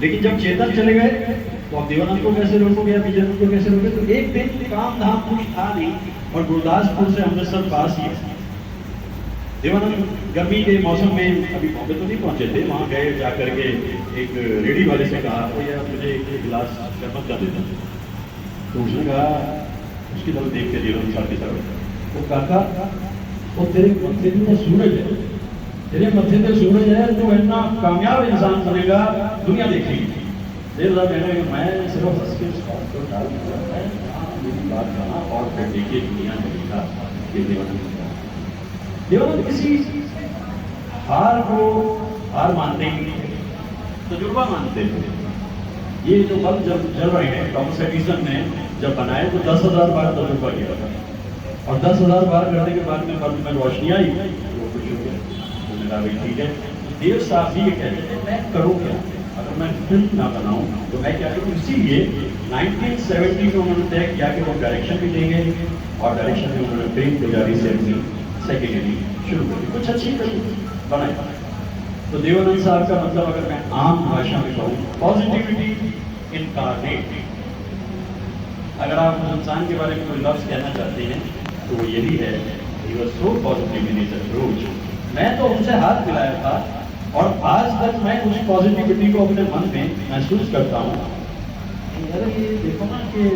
लेकिन जब चेतन चले गए तो अब देवानंद को कैसे रोकोगे या विजय को कैसे रोकोगे? तो एक दिन काम धाम कुछ था नहीं और गुरदासपुर से अमृतसर पास ही है। देवानंद गर्मी के मौसम में अभी बॉम्बे तो नहीं पहुंचे थे, वहाँ गए जा करके एक रेडी वाले से कहा भैया मुझे एक गिलास शरबत का देता। तो उसने कहा उसकी तरफ देख के देवानंद साहब की तरफ वो काका वो तेरे मत्थे में सूरज है, तेरे मत्थे में सूरज है, तो इतना कामयाब इंसान बनेगा दुनिया देखेगी। देव साहब कहने मैं सिर्फ हंस के को डाल दिया मेरी बात कहा और फिर देखिए दुनिया में देखा कि देवानंद किसी हार को हार मानते ही नहीं, तजुर्बा मानते थे। ये जो बल्ब जल रहे हैं थॉमस एडिसन ने जब बनाए तो 10,000 बार तजुर्बा किया था और 10,000 बार करने के बाद में बल्ब में रोशनी आई वो खुश हो गया। तो मेरा भी ठीक है। देव साहब भी ये कहते थे मैं करूँ क्या अगर मैं फिल्म ना बनाऊँ तो मैं क्या करूँ। इसीलिए 1970 में उन्होंने तय किया कि वो डायरेक्शन भी देंगे और डायरेक्शन में उन्होंने प्रेम पुजारी से अपनी सेकेंड इनिंग शुरू करी, कुछ अच्छी फिल्म बनाई। तो देवानंद साहब का मतलब अगर मैं आम भाषा में कहूँ पॉजिटिविटी इनकार्नेट। अगर आप उस इंसान के बारे में कोई लफ्ज़ कहना चाहते हैं तो वो यही है he was so positive in his approach। मैं तो उनसे हाथ मिलाया था और आज तक मैं उस पॉजिटिविटी को अपने मन में महसूस करता हूँ।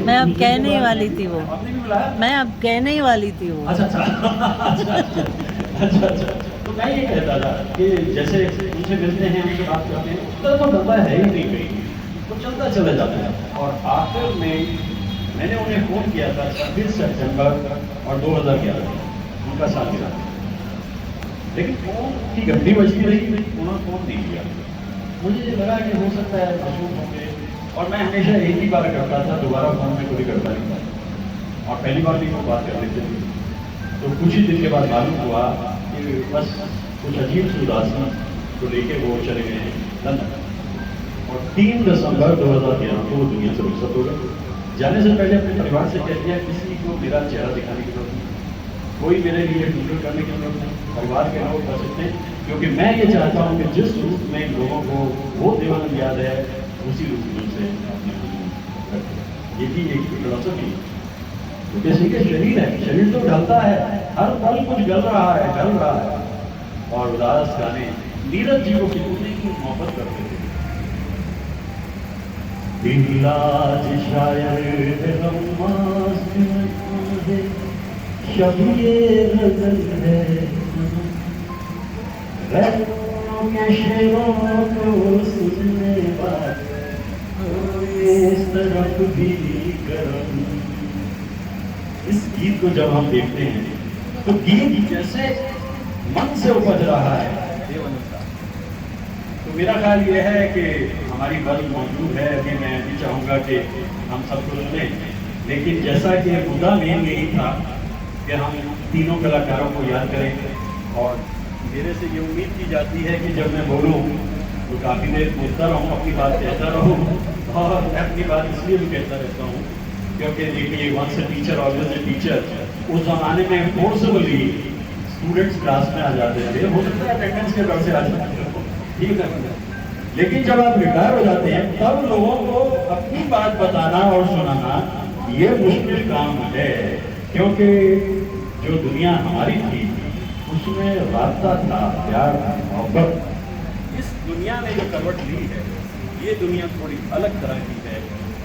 मैं अब कहने ही वाली थी वो, आपने भी बुलाया? मैं अब कहने ही वाली थी वो। अच्छा तो मैं ये कहता था कि जैसे उनसे मिलते हैं उनसे बात करते हैं उसका तो डब्बा है ही नहीं कहीं, तो चलता चला जाता है। और आखिर में मैंने उन्हें फ़ोन किया था 26 सितंबर और 2011 उनका सालगिरह, लेकिन फ़ोन की घंटी बजती रही, उन्होंने फ़ोन नहीं किया। मुझे लगा कि हो सकता है मशहूर होंगे और मैं हमेशा एक ही बार करता था, दोबारा फ़ोन में कभी करता नहीं था। और पहली बार भी वो बात कर लेते थे तो कुछ ही दिन के बाद मालूम हुआ कि बस कुछ अजीब सी उदासी को लेके वो चले गए हैं लंदन। और 3 दिसंबर 2011 को वो दुनिया से रुखसत हो गए। जाने से पहले अपने परिवार से कह दिया किसी को मेरा चेहरा दिखाने की जरूरत नहीं, कोई मेरे लिए ट्विटर करने की जरूरत नहीं, परिवार के लोग कर सकते हैं। क्योंकि मैं ये चाहता हूँ कि जिस रूप में लोगों को वो देवानंद याद है उसी रूप में से अपने ये भी एक फिलोसफी है। किसी के शरीर है, शरीर तो ढलता है, हर पल कुछ गल रहा है, ढल रहा है। और उदास गाने नीरज जी को कितने की मोहब्बत करते थे। दिलाज शायर शब ये गजल है के शेरों को सुनने वाले इस तरफ भी करम। इस गीत को जब हम देखते हैं तो गीत जैसे मन से उपज रहा है। तो मेरा ख्याल यह है कि हमारी बल मौजूद है, अभी मैं भी चाहूँगा कि हम सबको सुनें। लेकिन जैसा कि मुद्दा मेन यही था कि हम तीनों कलाकारों को याद करें और मेरे से ये उम्मीद की जाती है कि जब मैं बोलूँ तो काफ़ी देर बोलता रहूँ, अपनी बात कहता रहूँ। और मैं अपनी बात इसलिए भी कहता रहता हूँ क्योंकि देखिए once a teacher always a teacher, उस ज़माने में फोर्सबली स्टूडेंट्स क्लास में आ जाते थे, हो सकता है अटेंडेंस के डर से आ जाते थे, ठीक है। लेकिन जब आप रिटायर हो जाते हैं तब लोगों को अपनी बात बताना और सुनाना ये मुश्किल काम है। क्योंकि जो दुनिया हमारी थी उसमें रास्ता था, प्यार था, मोहब्बत। इस दुनिया ने जो करवट ली है, ये दुनिया थोड़ी अलग तरह की है,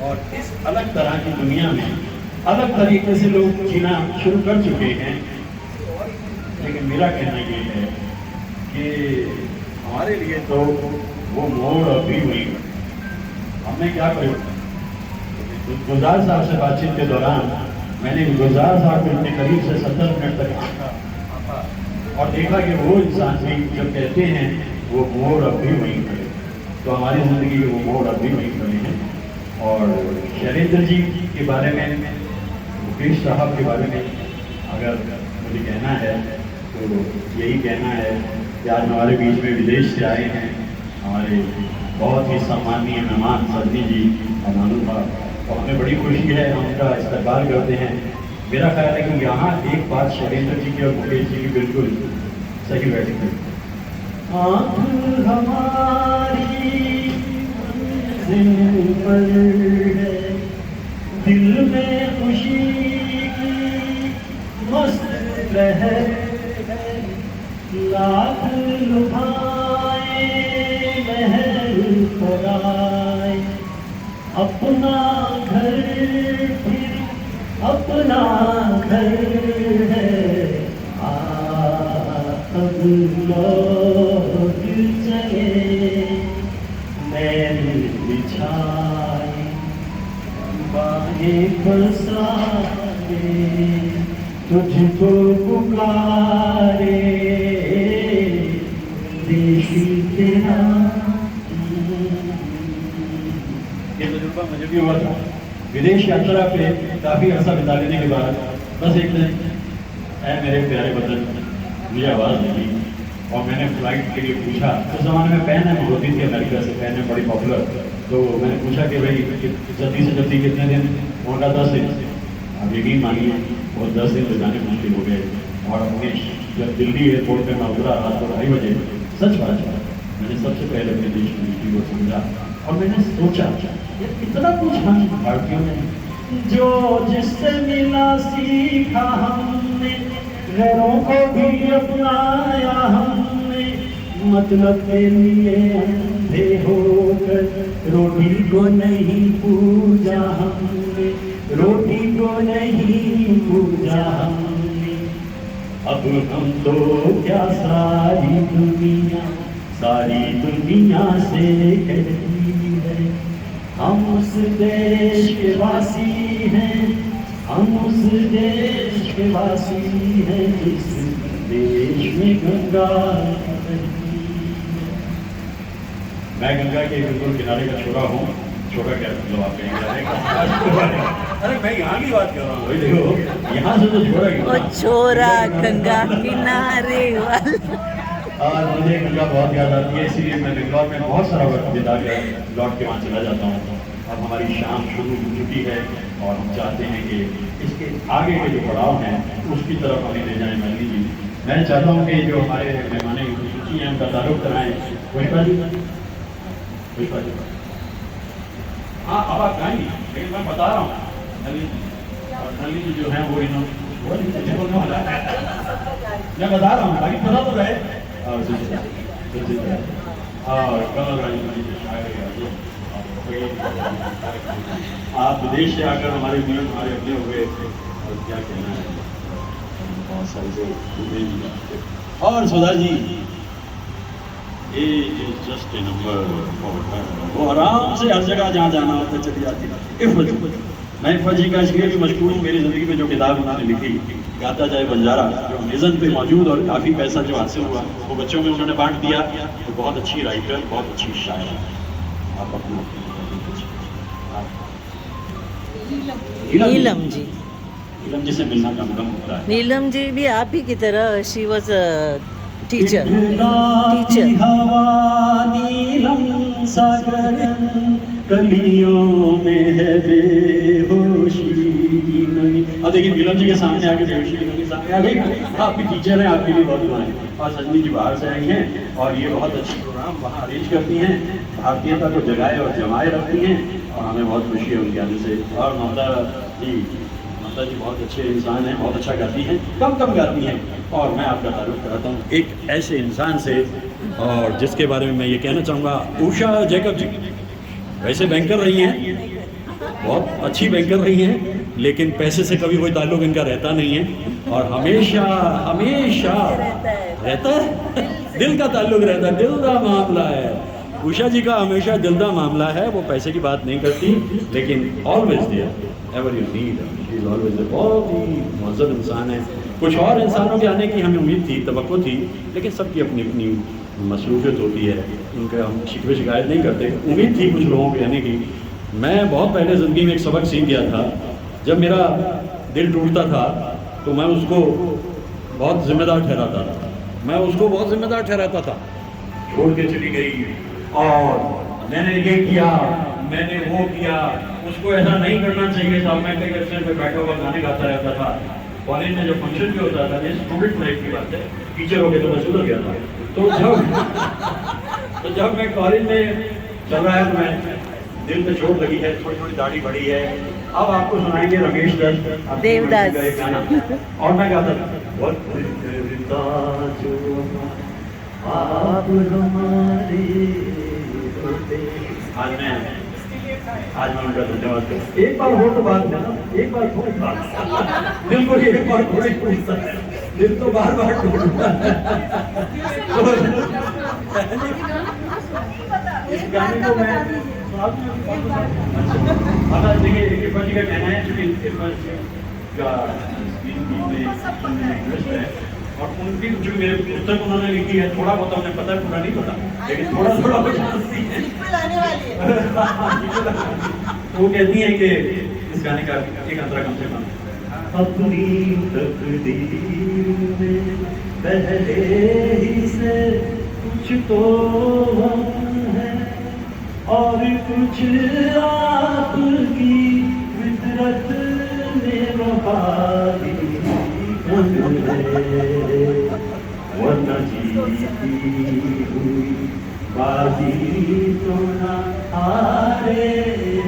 और इस अलग तरह की दुनिया में अलग तरीके से लोग जीना शुरू कर चुके हैं। लेकिन मेरा कहना ये है कि हमारे लिए तो वो मोड़ अभी हुई। हमने क्या करा, गुलजार साहब से बातचीत के दौरान मैंने गुलजार साहब को इतने करीब से 70 मिनट तक आंका और देखा कि वो इंसान भी जब कहते हैं वो मोड़ अब भी वहीं खड़े, तो हमारी ज़िंदगी के वो मोड़ अब भी वहीं खड़े हैं। और शैलेंद्र जी के बारे में, मुकेश साहब के बारे में अगर मुझे कहना है तो यही कहना है कि आज हमारे बीच में विदेश से आए हैं हमारे बहुत ही सम्मानीय मेहमान सदनी जी और मानू साहब, तो हमें बड़ी खुशी है, हम उनका इस्तकबाल करते हैं। मेरा ख्याल है कि यहाँ एक बात शैलेंद्र जी की और मुकेश जी की बिल्कुल सही बैठी है। आँख हमारी मंजिल पर है, दिल में खुशी की मस्त लहर है, लाख लुभाए महल पराए, अपना घर फिर अपना घर है, अब लौट चले नैन बिछाए, बाहें बरसाए, तुझको पुकारे देशी तेरा। ये तजुर्बा मुझे भी हुआ था विदेश यात्रा पे काफी अर्सा बिता लेने के बाद। बस एक दिन ऐ मेरे प्यारे वतन मुझे आवाज़ मिली और मैंने फ्लाइट के लिए पूछा। उस ज़माने में पैन एम होती थी अमेरिका से, पैन एम बड़ी पॉपुलर, तो मैंने पूछा कि भाई जल्दी से जल्दी कितने दिन? उनका 10 दिन। अब यकीन मानिए और 10 दिन जाने मुश्किल हो गए। और अपने जब दिल्ली एयरपोर्ट पे मैं उतरा रात को 2:30 बजे, सच बात है मैंने सबसे पहले अपने देश की हिस्ट्री को समझा और मैंने सोचा इतना कुछ हम भारतीयों ने जो जिससे मिला सीखा हमने, घरों को भी अपनाया हमने, मतलब के लिए अंधे होकर रोटी को नहीं पूजा हमने, रोटी को नहीं पूजा हमने। अब हम तो क्या सारी दुनिया से कहती है, हम उस देश के वासी हैं, हम उस देश के वासी हैं जिस देश में गंगा बहती है। मैं गंगा के बिल्कुल किनारे का छोरा हूँ। छोटा क्या मतलब आप कहेंगे? अरे मैं यहाँ की बात कर रहा हूँ, देखो यहाँ से तो छोरा छोरा गंगा किनारे वाला। और मुझे गंगा बहुत याद आती है, इसीलिए मैं बेंगलोर में बहुत सारा वक्त बिता कर लौट के वहाँ चला जाता हूँ। अब हमारी शाम शुरू हो चुकी है और हम चाहते हैं कि इसके आगे के जो पड़ाव हैं उसकी तरफ हमें ले जाएं मल्ली जी। मैं चाहता हूँ कि जो हमारे मेहमान सूची हैं उनका तारुफ कराएँ। पुष्पा जी, पुष्पा जी, हाँ अब आप गाएंगी, लेकिन मैं बता रहा हूँ नली जी जो है वो इन्होंने मैं बता रहा हूँ ताकि पता तो रहे। और कमल रानी जी आप विदेश से आकर हमारे लिए हमारे अपने हुए और क्या कहना है, बहुत सारे और सुधा जी ये जस्ट ए नंबर। वो आराम से हर जगह जहाँ जाना होता है चली जाती है। मैं इफ़ा जी का इसलिए भी मशहूर हूँ, मेरी ज़िंदगी में जो किताब उन्होंने लिखी गाता जाए बंजारा, जो अमेज़न पे मौजूद और काफ़ी पैसा जो हासिल हुआ वो बच्चों में उन्होंने बांट दिया। तो बहुत अच्छी राइटर, बहुत अच्छी शायर। आप अपना नीलम जी, नीलम जी से मिलना कम होता है। नीलम जी भी आप ही की तरह शी वॉज टीचर। नीलम सागर कलियों में है बेहोशी। अब देखिए नीलम जी के सामने आके बेहोशी के सामने आ गई। आपकी टीचर हैं, आपके लिए बहुत दुआएं। और सजनी जी बाहर से आई हैं और ये बहुत अच्छी प्रोग्राम वहाँ अरेंज करती हैं, भारतीयता को जगाए और जमाए रखती हैं और हमें बहुत खुशी है उनके आने से। और ममता श्वेता जी बहुत अच्छे इंसान हैं, बहुत अच्छा गाती हैं, कम गाती हैं, और मैं आपका तारुफ कराता हूँ एक ऐसे इंसान से, और जिसके बारे में मैं ये कहना चाहूँगा, उषा जैकब जी। वैसे बैंकर रही हैं, बहुत अच्छी बैंकर रही हैं, लेकिन पैसे से कभी कोई ताल्लुक इनका रहता नहीं है, और हमेशा रहता है दिल का ताल्लुक रहता है, दिल का मामला है। उषा जी का हमेशा दिल का मामला है, वो पैसे की बात नहीं करती, लेकिन always there ever you need, she is always there. बहुत ही महज़ब इंसान है। कुछ और इंसानों के आने की हमें उम्मीद थी, तवक्को थी, लेकिन सबकी अपनी अपनी मसरूफियत होती है, उनका हम शिकवे शिकायत नहीं करते। उम्मीद थी कुछ लोगों के आने की। मैं बहुत पहले ज़िंदगी में एक सबक सीख गया था, जब मेरा दिल टूटता था तो मैं उसको बहुत जिम्मेदार ठहराता था, छोड़ के चली गई और मैंने ये किया, मैंने वो किया, उसको ऐसा नहीं करना चाहिए था। मैं कई अरसे पे बैठा हुआ गाने गाता रहता था। कॉलेज में जब फंक्शन भी होता था, ये स्टूडेंट लाइफ की बात है, टीचर हो गए तो मैं सुधर गया था। तो जब मैं कॉलेज में चल रहा है तो मैं दिल पे चोट लगी है, थोड़ी थोड़ी दाढ़ी बढ़ी है। अब आपको सुनाएंगे रमेश दत्त देवदास का एक गाना, और मैं गाता था आप हमारे आज मैं उनका धन्यवाद करता। एक बार हो तो बात है ना, एक बार थोड़ी बात, दिल को एक बार थोड़ी टूटता है, दिल तो बार बार टूटता है। इस गाने को मैं देखिए, इरफान जी का कहना है, चूंकि इरफान जी का इंटरेस्ट है, और उनकी जो मेरे पुस्तक उन्होंने लिखी है, थोड़ा बहुत उन्हें पता है, पूरा नहीं पता, लेकिन थोड़ा थोड़ा कुछ जानती है। तो वो कहती है कि इस गाने का एक अंतरा कम से कम, अपनी तकदीर में पहले ही से कुछ तो है, और कुछ आपकी फितरत में वफादी वरना जीती हुई बाजी तो ना हारे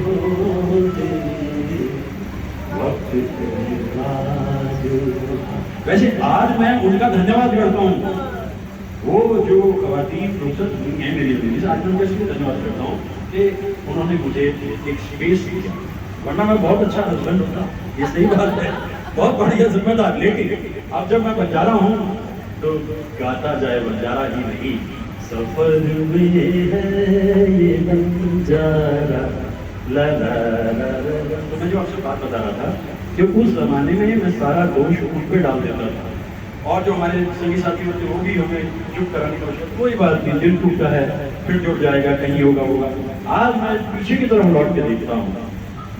होते वक्त। वैसे आज मैं उनका धन्यवाद करता हूँ, वो जो ख़वातीन रुखसत हुई हैं मेरी ज़िंदगी से, आज मैं उनका इसलिए धन्यवाद करता हूँ कि उन्होंने मुझे एक स्पेस दिया, वरना मैं बहुत अच्छा हस्बैंड होता, ये सही बात है, बहुत बढ़िया जिम्मेदार। लेकिन अब जब मैं बंजारा हूँ तो गाता जाए बंजारा ही नहीं, सफर में है ये बंजारा ला ला ला ला। तो मैं जो आपसे बात बता रहा था कि उस ज़माने में मैं सारा दोष उन पे डाल देता था, और जो हमारे संगी साथी होते वो भी हमें चुप कराने की कोशिश, कोई बात नहीं, दिल टूटा है फिर जुड़ जाएगा, कहीं होगा। आज मैं पीछे की तरफ लौट के देखता हूँ,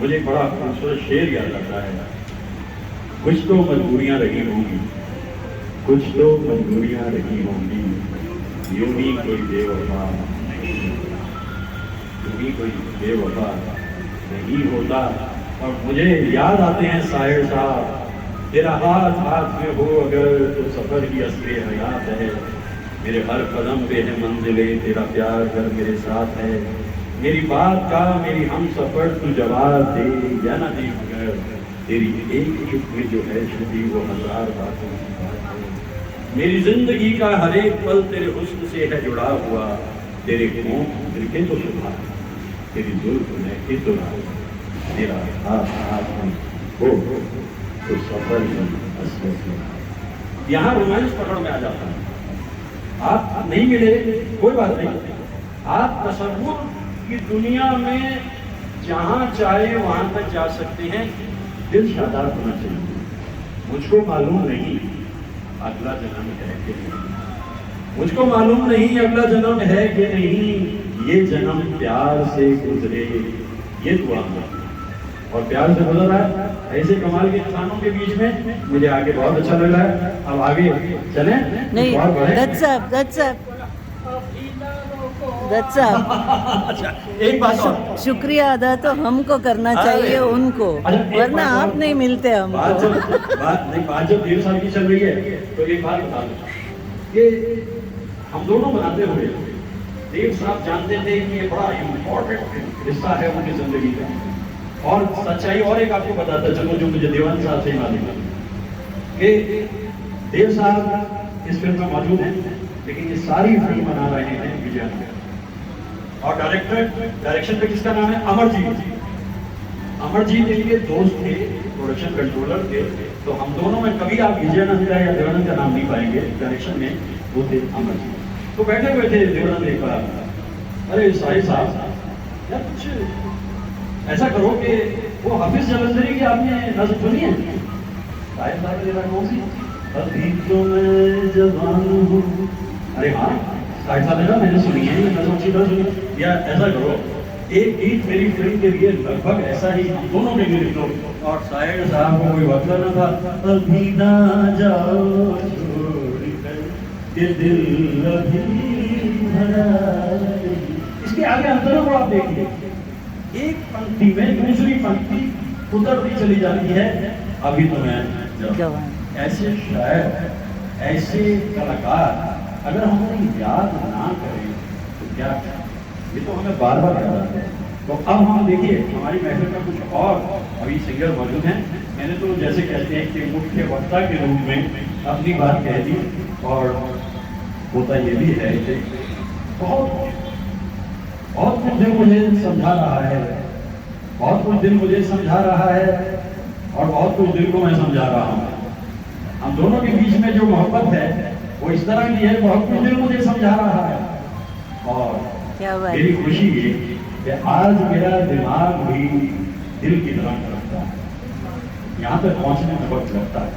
मुझे एक बड़ा खूबसूरत शेर याद आता है, कुछ तो मजबूरियाँ रही होंगी, कुछ तो मजबूरियाँ रही होंगी, यूं ही कोई बेवफा नहीं, यूं ही कोई बेवफा नहीं होता। और मुझे याद आते हैं साहिर साहब, तेरा हाथ हाथ में हो अगर तो सफ़र की असली हयात है, मेरे हर कदम पे है मंजिले, तेरा प्यार घर मेरे साथ है, मेरी बात का मेरी हम सफ़र तू जवाब दे या ना दे, मगर तेरी एक चुप में जो है छुपी वो हजार बातों की बात है, मेरी जिंदगी का हर एक पल तेरे हुस्न से है जुड़ा हुआ, तेरे होंठ दिखे तो सुबह, तेरी जुल्फ महके तो रात, तेरा हाथ हाथ में हो तो सफर में। यहाँ रोमांस पकड़ में आ जाता है, आप नहीं मिले कोई बात नहीं, आप तसव्वुर की दुनिया में जहाँ चाहे वहाँ तक जा सकते हैं, दिल शादाब होना चाहिए। मुझको मालूम नहीं अगला जन्म है कि नहीं, मुझको मालूम नहीं अगला जन्म है कि नहीं, ये जन्म प्यार से गुजरे ये दुआ है, और प्यार से गुजर रहा है ऐसे कमाल के इंसानों के बीच में, मुझे आगे बहुत अच्छा लग रहा है। अब आगे चलें नहीं, और बढ़ें। that's up. अच्छा, एक बात और, शुक्रिया अदा तो हमको करना चाहिए उनको, अच्छा, एक वरना बात और। आप नहीं मिलते बात जब 1.5 साल की चल रही है तो एक बात बता दो, ये हम दोनों बनाते हुए देव साहब जानते थे कि ये बड़ा इम्पोर्टेंट हिस्सा है उनकी जिंदगी का, और सच्चाई और एक आपको बताता चलो जो मुझे देवानंद साहब से मालूम है कि देव साहब इस फिल्म में मौजूद हैं, लेकिन ये सारी फिल्म बना रहे हैं विजय। और डायरेक्शन पे किसका नाम है? अमरजीत। अमरजीत इनके दोस्त थे, प्रोडक्शन कंट्रोलर थे, तो हम दोनों में कभी आप विजयानंद का या देवानंद का नाम नहीं पाएंगे डायरेक्शन में, वो थे अमरजीत। तो बैठे हुए थे देवानंद एक बार, अरे साहिब साहब यार कुछ ऐसा करो कि वो हाफिज जलंधरी की आपने नज़्म सुनी है? साहिब साहब ने कौन सी? अभी तो मैं जवान हूँ। अरे हाँ, साहिब साहब ने कहा मैंने सुनी है, ये नज़्म अच्छी तरह सुनी। या ऐसा करो एक गीत मेरी फिल्म के लिए लगभग ऐसा ही हम दोनों के लिए लिख लो। और साहिब साहब को कोई वक्त ना था, अभी ना जाओ ये दिल अभी भरा। इसके आगे अंतरों को आप देखिए, एक पंक्ति में दूसरी पंक्ति उतरती चली जाती है, अभी तो मैं जवान। ऐसे शायर, ऐसे कलाकार अगर हम उन्हें याद ना करें तो क्या, ये तो हमें बार बार याद आता है। तो अब हम देखिए हमारी महफिल में कुछ और अभी सिंगर मौजूद हैं। मैंने तो जैसे कहते हैं कि मुख्य वक्ता के रूप में अपनी बात कह दी, और होता ये भी है कि बहुत कुछ दिल मुझे समझा रहा है, बहुत कुछ दिल मुझे समझा रहा है, और बहुत कुछ दिल को मैं समझा रहा हूँ। हम दोनों के बीच में जो मोहब्बत है वो इस तरह की है, बहुत कुछ दिल मुझे समझा रहा है। और मेरी खुशी ये कि आज मेरा दिमाग भी दिल की तरह धड़कता है, यहाँ तक पहुँचने में वक्त लगता है।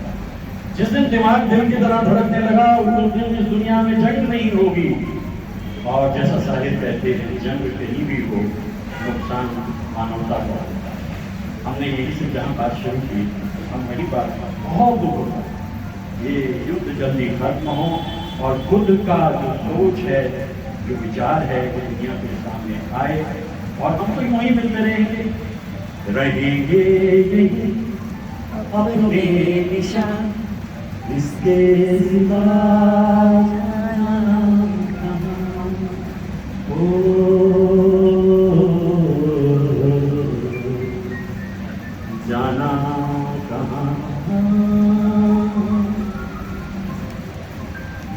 जिस दिन दिमाग दिल की तरह धड़कने लगा उस दिन इस दुनिया में जंग नहीं होगी, और जैसा साहिर कहते हैं जंग कहीं भी हो नुकसान मानवता का। हमने यही से जहाँ बात शुरू की हम वही बात बहुत दुख होता है, ये युद्ध जल्दी खत्म हो और खुद का जो सोच है, जो विचार है वो दुनिया के सामने आए, और हम तो यूं ही मिलते रहेंगे अपने निशान, इसके सिवा जाना कहाँ।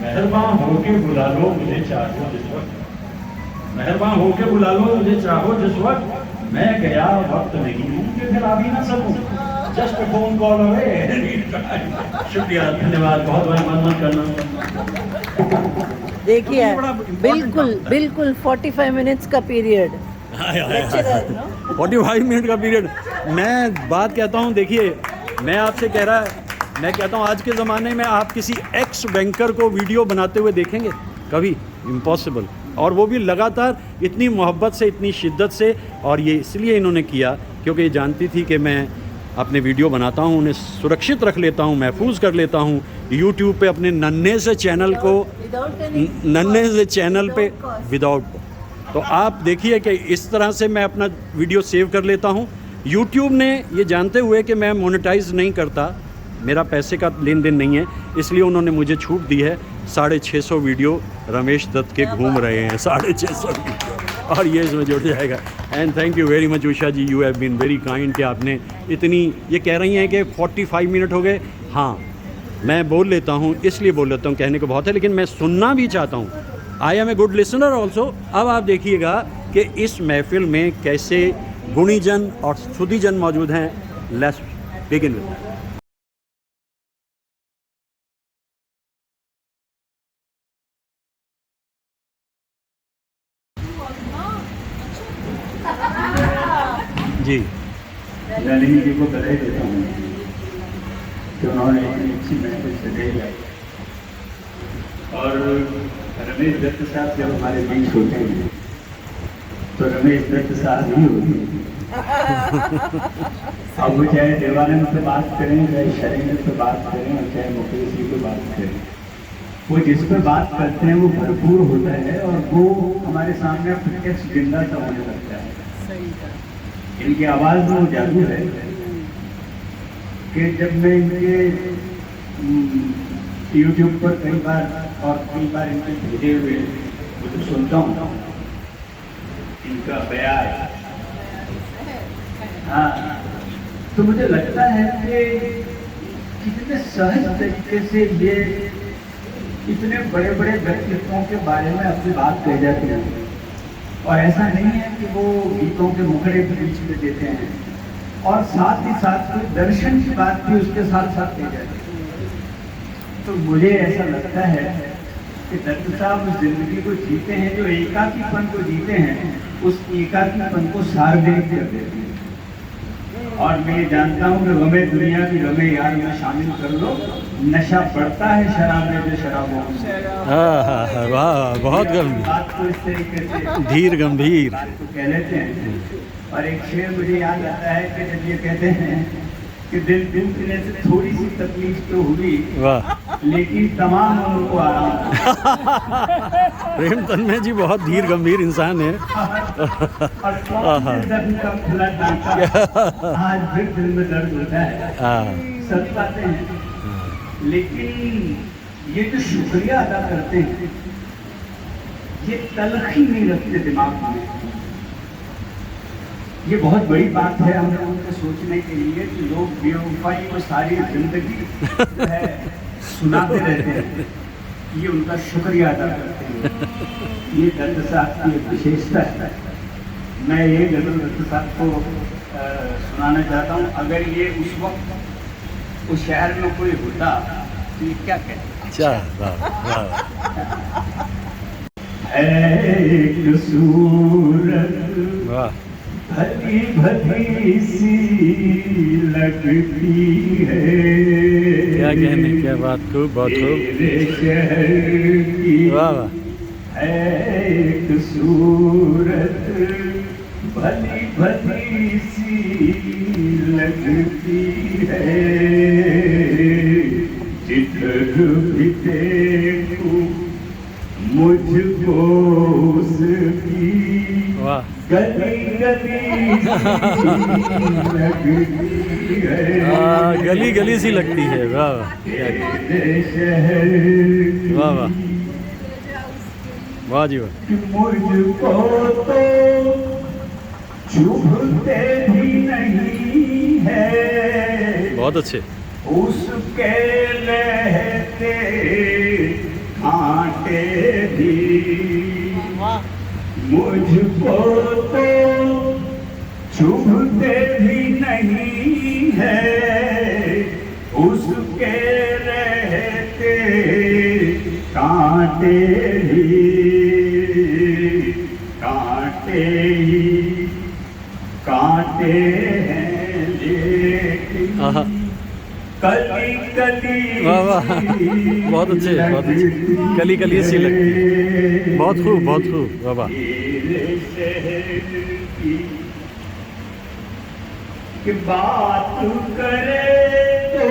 मेहरबान होके बुला लो मुझे चाहो जिस वक्त, मेहरबान होके बुला लो मुझे चाहो जिस वक्त, मैं गया वक्त नहीं हूँ कि फिर आ भी ना सकूं, जस्ट फोन कॉल अवे। शुक्रिया, धन्यवाद, बहुत बहुत मत करना। देखिए बिल्कुल 45 मिनट्स का पीरियड, 45 मिनट का पीरियड। मैं बात कहता हूँ, देखिए मैं आपसे कह रहा है, मैं कहता हूँ आज के ज़माने में आप किसी एक्स बैंकर को वीडियो बनाते हुए देखेंगे कभी? इम्पॉसिबल। और वो भी लगातार इतनी मोहब्बत से, इतनी शिद्दत से। और ये इसलिए इन्होंने किया क्योंकि ये जानती थी कि मैं अपने वीडियो बनाता हूँ, उन्हें सुरक्षित रख लेता हूँ, महफूज कर लेता हूँ। यूट्यूब पे अपने नन्हे से चैनल पे विदाउट। तो आप देखिए कि इस तरह से मैं अपना वीडियो सेव कर लेता हूँ। यूट्यूब ने ये जानते हुए कि मैं मोनेटाइज नहीं करता, मेरा पैसे का लेन देन नहीं है, इसलिए उन्होंने मुझे छूट दी है। 650 वीडियो रमेश दत्त के घूम रहे हैं, 650 वीडियो, और ये इसमें जुड़ जाएगा। And thank you very much Usha ji, you have been very kind कि आपने इतनी, ये कह रही हैं कि 45 मिनट हो गए। हाँ, मैं बोल लेता हूँ, इसलिए बोल लेता हूँ, कहने को बहुत है लेकिन मैं सुनना भी चाहता हूँ। I am a good listener also. अब आप देखिएगा कि इस महफिल में कैसे गुणीजन और स्तुतिजन मौजूद हैं। Let's begin with that. जी, नलिनी जी को बधाई देता हूँ कि उन्होंने इतनी अच्छी महफिल सजाई है। और रमेश दत्त साहब जब हमारे बीच होते हैं तो रमेश दत्त साहब ही होते हैं। अब वो चाहे देवानंद से बात करें, चाहे शैलेंद्र से बात करें, और चाहे मुकेश जी से बात करें, वो जिस पर बात करते हैं वो भरपूर होता है, और वो हमारे सामने प्रत्यक्ष जिंदा सा होने लगता है। इनकी आवाज़ में वो जादू है कि जब मैं इनके यूट्यूब पर कई बार इनके भेजे हुए मुझे सुनता हूँ, इनका बयान हाँ, तो मुझे लगता है कि कितने सहज तरीके से ये इतने बड़े बड़े व्यक्तित्वों के बारे में अपनी बात कह जाती है, और ऐसा नहीं है कि वो गीतों के मुखड़े भी बीच में देते हैं, और साथ ही साथ कोई दर्शन की बात भी उसके साथ साथ कह जाती है। तो मुझे ऐसा लगता है कि दत्त साहब उस जिंदगी को जीते हैं, जो एकाकीपन को जीते हैं, उस एकाकीपन को सार्वजनिक कर देते हैं। और मैं ये जानता हूँ कि गमे दुनिया की गमे यार में शामिल कर लो, नशा बढ़ता है शराब में जो शराबों में। हाँ, वाह, बहुत गंभीर, बात को इस तरीके से धीर गंभीर। बात को कह लेते हैं। और एक शेर मुझे याद आता है कि जब ये कहते हैं कि दिल टूटने से थोड़ी सी तकलीफ तो हुई, वाह, लेकिन तमाम उनको आराम। प्रेम तन्मय जी बहुत धीर गंभीर इंसान है। और दर्द का खुला टांका आज भी दिल में दर्द होता है, सब बातें हैं। लेकिन ये जो शुक्रिया अदा करते हैं, ये तलखी नहीं रखते दिमाग में। ये बहुत बड़ी बात है हम लोगों को सोचने के लिए कि लोग बेवफाई को सारी जिंदगी जो है सुनाते रहते हैं, ये उनका शुक्रिया अदा करते हैं। ये दत्त साहब की एक विशेषता है। मैं ये गजल दत्त साहब को सुनाना चाहता हूँ। अगर ये उस वक्त उस शहर में कोई होता तो ये क्या कहते? अच्छा, वाह, एक सूरत वाह, भली भली सी लगती है, क्या कहने, क्या बात, खूब, बहुत खूब, तेरे शहर की वाह वाह, एक सूरत भली भली सी लगती है, जिधर भी देखूं मुझको उसकी वाह, गली गली लगती है, गली गली सी लगती है, वाह वाह, क्या, तेरे शहर वाह वाह, वाह जी वाह, मुझको तो चुभते भी नहीं है, बहुत अच्छे, उसके रहते कांटे भी, मुझको तो चुभते भी नहीं है, उसके रहते कांटे ही, कांटे ही कांटे हैं, लेकिन आहा, कली कली वाह वाह, बहुत अच्छे, बहुत अच्छे, कली कली सी लगती है, बहुत खूब, बहुत खूब, वाह वाह, कि बात करे तो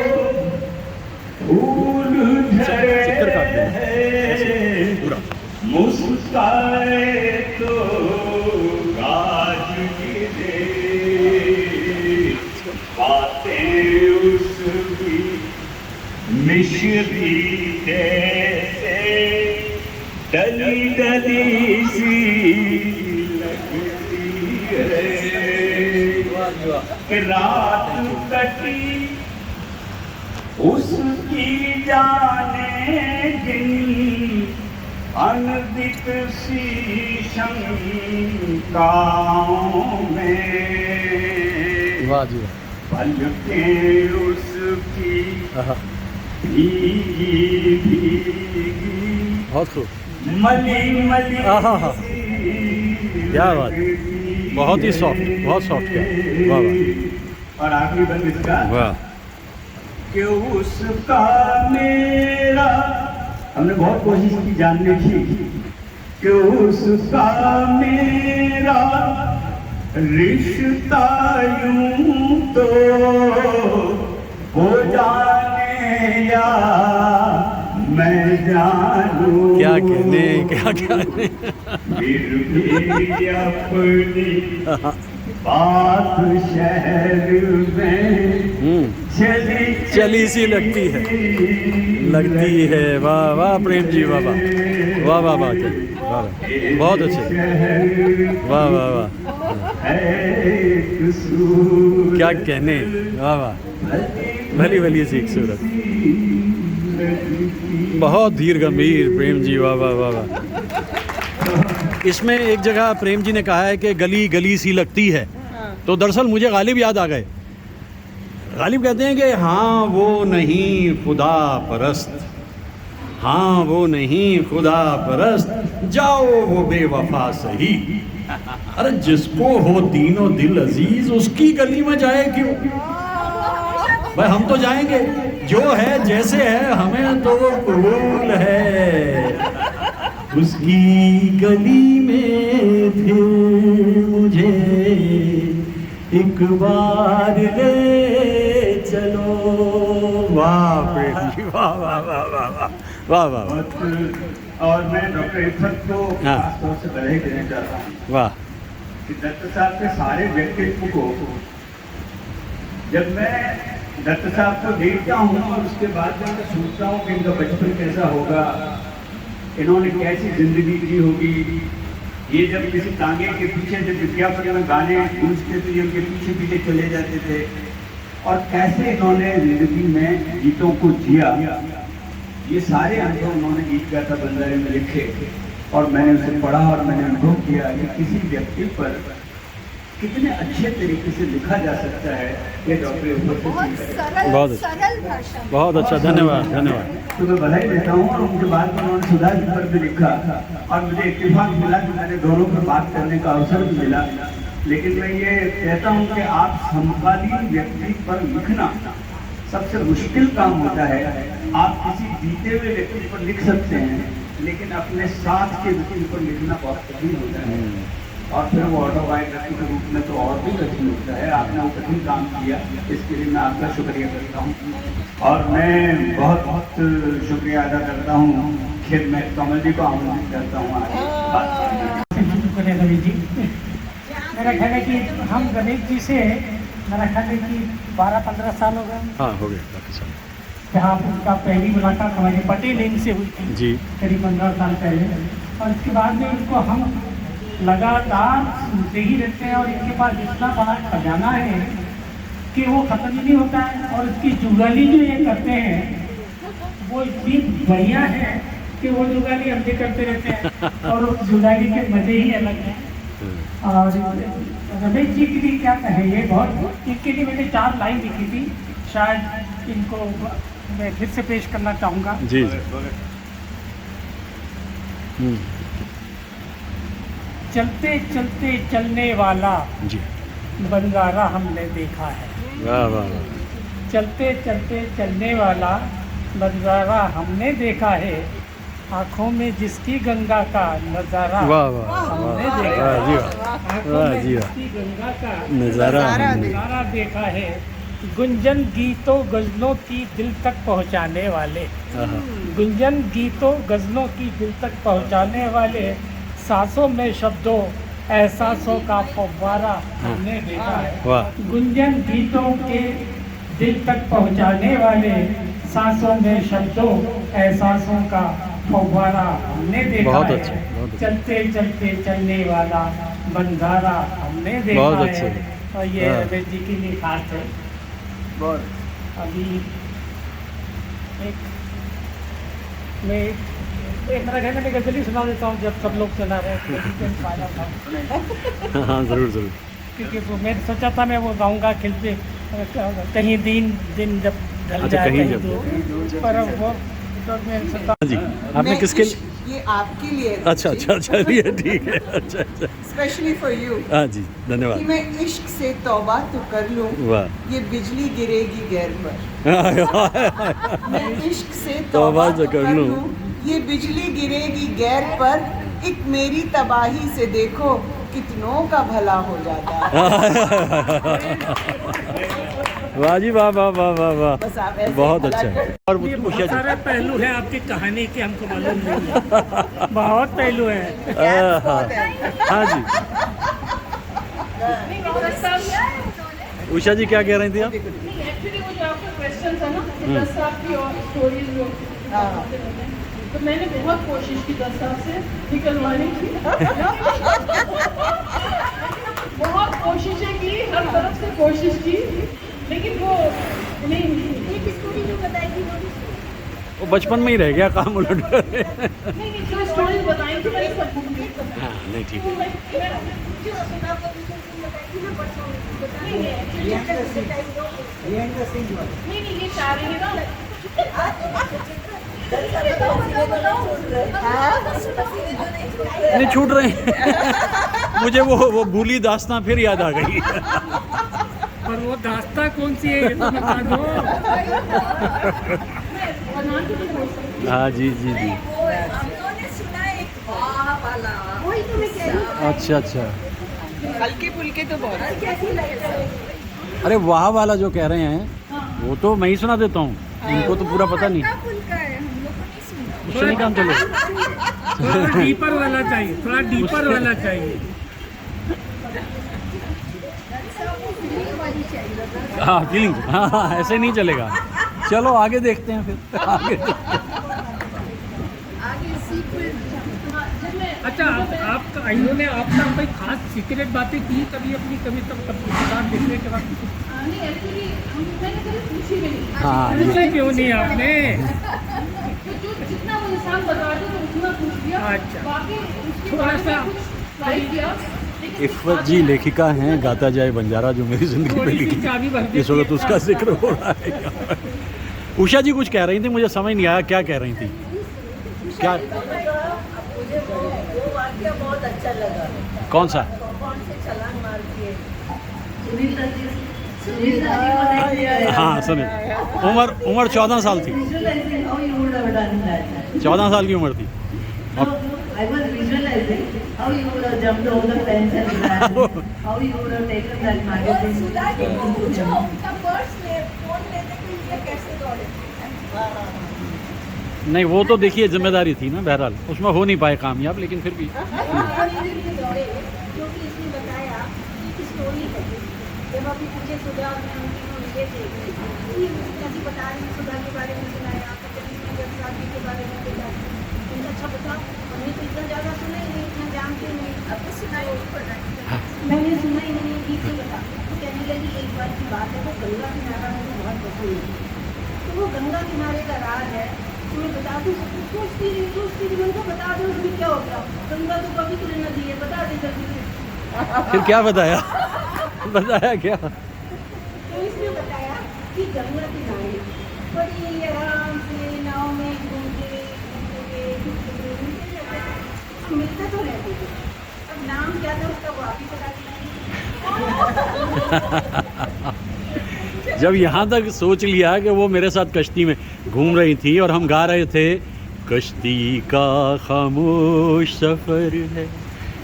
फूल चक्कर काट झरे देना पूरा, मुस्काए तो गाज गिरे, बातें उसकी मिश्री जैसे डली डली सी लगती है, कि रात कटी उसकी जाने जिन अनदित सी शंकाओं में, वाह जी वाह, पलकें उसकी आहा, भीगी भीगी बहुत खूब, मली मली आहा, क्या बात, बहुत ही सॉफ्ट, बहुत सॉफ्ट, क्या, वाह वाह, और आखिरी बंद इसका, वाह, कि उसका मेरा, हमने बहुत कोशिश की जानने की, कि उसका मेरा रिश्ता यूं तो हो जाने या मैं जानूं, क्या कहने, क्या कहने, फिर भी अपनी बात शहर में चली सी लगती है, लगती है, वाह वाह प्रेम जी, वाह वाह, वाह वाह वाह, वाह वाह, बहुत अच्छे, वाह वाह वाह, क्या कहने, वाह वाह, भली भली सी एक सूरत, बहुत धीर गंभीर प्रेम जी, वाह वाह वाह वाह। इसमें एक जगह प्रेम जी ने कहा है कि गली गली सी लगती है, तो दरअसल मुझे गालिब याद आ गए। गालिब कहते हैं कि हाँ वो नहीं खुदा परस्त, हाँ वो नहीं खुदा परस्त, जाओ वो बेवफा सही। अरे जिसको हो तीनों दिल अजीज उसकी गली में जाए क्यों भाई, हम तो जाएंगे, जो है जैसे है हमें तो वो कबूल है। उसकी गली में फिर मुझे एक बार ले चलो। वाह प्रेम जी, वाह वाह वाह वाह वाह वाह वाह। और मैं डॉक्टर इरफत को हाँ। खास तौर से बधाई देना चाहता हूँ वाह, कि दत्त साहब के सारे व्यक्तित्व को जब मैं दत्त साहब को देखता हूँ और उसके बाद जब मैं सोचता हूँ कि इनका बचपन कैसा होगा, इन्होंने कैसी जिंदगी जी होगी, ये जब किसी तांगे के पीछे जब विज्ञापन में गाने गूंजते थे, उनके पीछे पीछे चले जाते थे, और कैसे इन्होंने जिंदगी में गीतों को जिया, ये सारे अनुभव उन्होंने गीत गाथा बंजारे में लिखे। और मैंने उसे पढ़ा और मैंने अनुभव किया कि किसी व्यक्ति पर कितने अच्छे तरीके से लिखा जा सकता है, ये डॉक्टर इरफत से सीख है। बहुत सरल भाषा, बहुत अच्छा, धन्यवाद धन्यवाद। तो मैं बधाई देता हूँ। और उनके बाद में उन्होंने सुधा जी पर भी लिखा, और मुझे इत्तेफाक मिला कि मैंने दोनों पर बात करने का अवसर भी मिला। लेकिन मैं ये कहता हूँ कि आप समकालीन व्यक्ति पर लिखना सबसे मुश्किल काम होता है। आप किसी बीते हुए व्यक्ति पर लिख सकते हैं, लेकिन अपने साथ के व्यक्ति पर लिखना बहुत कठिन होता है, और फिर वो ऑटोबायोग्राफी के रूप में तो और भी कठिन होता है। आपने वो कठिन काम किया, इसके लिए मैं आपका शुक्रिया करता हूँ। और मैं बहुत बहुत शुक्रिया अदा करता हूँ, फिर मैं कमल जी को आमंत्रित करता हूँ आगे बात करने। रवि जी, मेरा ख्याल है कि हम गणेश जी से मेरा ख्याल है कि 12-15 साल हो गए। हाँ हो गए काफ़ी साल। जहाँ उनका पहली मुलाकात हमारे पटेल इन से हुई थी जी, करीब 15 साल पहले, और इसके बाद में इनको हम लगातार सुनते ही रहते हैं। और इनके पास इतना बड़ा खजाना है कि वो ख़त्म ही नहीं होता है। और इसकी जुगाली जो ये करते हैं वो इतनी बढ़िया है कि वो जुगाली हम भी करते रहते हैं, और उस जुगाली के मज़े ही अलग हैं। और रमेश जी के लिए क्या कहें, ये बहुत, इनके लिए मैंने 4 लाइन लिखी थी, शायद इनको मैं फिर से पेश करना चाहूँगा। जी चलते चलते चलने वाला जी, बंजारा हमने देखा है। वाह वाह वाह, चलते चलते चलने वाला बंजारा हमने देखा है, आँखों में जिसकी गंगा का नज़ारा वाह वाह हमने वाह, देखा वाह जी है। वाह, आँखों वाह में जी वाह, जिसकी गंगा का नज़ारा हमने- नज़ारा देखा है, गुंजन गीतों गज़लों की दिल तक पहुँचाने वाले, आहा, गुंजन गीतों गज़लों की दिल तक पहुँचाने वाले, सांसों में शब्दों एहसासों का फव्वारा हमने देखा है। वाह, गुंजन गीतों के दिल तक पहुँचाने वाले, सांसों में शब्दों एहसासों का फव्वारा हमने देखा बहुत है। अच्छा, बहुत अच्छा। चलते चलते चलने वाला बंजारा हमने देखा बहुत है। अच्छा। और ये हाँ। रमेश जी के लिए खास है। बहुत अभी एक मैं मेरा कहना मैं गज़ल ही सुना देता हूँ, जब सब लोग सुना रहे हैं हाँ ज़रूर ज़रूर। क्योंकि वो मैं सोचा था मैं वो गाऊँगा खिलते कहीं दिन जब ढल अच्छा, जाए कहीं कहीं जब- तो, पर वो तो मैं सोचा हाँ जी, आपने मैं किसके इश्क ये आपके लिए अच्छा अच्छा चलिए ठीक है, अच्छा अच्छा, स्पेशली फॉर यू हाँ जी कि धन्यवाद। मैं इश्क से तौबा तो कर लूं, वाह ये बिजली गिरेगी गैर पर। मैं इश्क से तौबा तौबा तो तो कर कर लूं, लूं, ये बिजली गिरेगी गैर पर। एक मेरी तबाही से देखो कितनों का भला हो जाता है। वाह जी वाह वाह वाह वाह वाह, बस आप ऐसे बहुत भला अच्छा है। कर- और ये उषा बहुत जी, सारे पहलू हैं आपकी कहानी के, हमको मालूम नहीं है। बहुत पहलू हैं। हाँ हाँ जी, उषा जी क्या कह रही थी आप? एक्चुअली वो जो आपका क्वेश्चन था ना, 10 साल की और स्टोरीज जो तो मैंने बहुत कोशिश की 10 साल से निकलवाने की। बहुत कोशिशें की, हर तरफ से कोशिश की, लेकिन वो नहीं हुई। एक स्टोरी जो बताई थी वो बचपन में ही रह गया काम उलट कर। नहीं, जो स्टोरी बताई थी मैंने सब भूल गई। हाँ नहीं ठीक है। नहीं, ये चाह रही है ना। नहीं छूट रहे हैं। मुझे वो भूली दास्तां फिर याद आ गई। और वो दास्तां कौन सी है ये तो बता दो। हाँ जी। अच्छा। हल्के फुल्के तो बहुत। अरे वाह वाला जो कह रहे हैं वो तो मैं ही सुना देता हूँ, इनको तो पूरा पता नहीं। उससे नहीं काम चलेगा। थोड़ा डीपर वाला चाहिए, थोड़ा डीपर वाला चाहिए। हाँ फीलिंग, हाँ ऐसे नहीं चलेगा। चलो आगे देखते हैं फिर। आगे अच्छा, आपका इन्होंने आपका कोई खास सीक्रेट बातें की कभी अपनी कभी तब किताब देखने के वक्त? नहीं, एक्चुअली मैंने कभी पूछी भी नहीं। हाँ पूछा क्यों नहीं आपने? जो जितना वो इंसान बता दे तो उतना पूछ लिया। अच्छा। बाकी उसके थोड़ा बारे में सा कुछ ट्राई किया, लेकिन इफ़त जी लेखिका हैं, गाता जाए बंजारा जो मेरी जिंदगी में थोड़ी सी लिखी, चाबी भर इस वक्त उसका जिक्र हो रहा है। उषा जी कुछ कह रही थी, मुझे समझ नहीं आया क्या कह रही थी। क्या? मुझे वो वाक्य बहुत अच्छा लगा। कौन सा? कौन से छलांग मार के सुनील दादी को नहीं। हाँ सुने, उम्र 14 साल थी। 14 साल की उम्र थी। I was visualizing how you would have jumped over the fence and ran, how you would have taken that magazine. नहीं वो तो देखिए जिम्मेदारी थी ना, बहरहाल उसमें हो नहीं पाए कामयाब, लेकिन फिर भी। जो कि इसने बताया कि स्टोरी है, जब अभी मुझे सुधा में उनके कैसे बता रही हैं, सुधा के बारे में सुनाया, शादी के बारे में बताया। अच्छा बता, हमने तो इतना ज़्यादा सुना ही नहीं, इतना जानते नहीं, अब तो सुनाई नहीं पड़ रहा है। मैंने सुना ही नहीं, ठीक से बता। तो कहने लगी एक बार की बात है, वो गंगा किनारा मुझे बहुत पसंद है, तो वो गंगा किनारे का राज है, तुम्हें बता दूँ। सोचती रही मैंने कहा बता दो, उसमें क्या हो गया, गंगा तो पवित्र नदी है, बता दे जल्दी से। फिर क्या बताया? बताया क्या? तो इसने बताया कि गंगा किनारे बड़ी आराम से नाव में घूमते मिलते तो रहते थे। अब नाम क्या था उसका वो आप ही बता दीजिए। जब यहाँ तक सोच लिया कि वो मेरे साथ कश्ती में घूम रही थी और हम गा रहे थे, कश्ती का खामोश सफ़र है,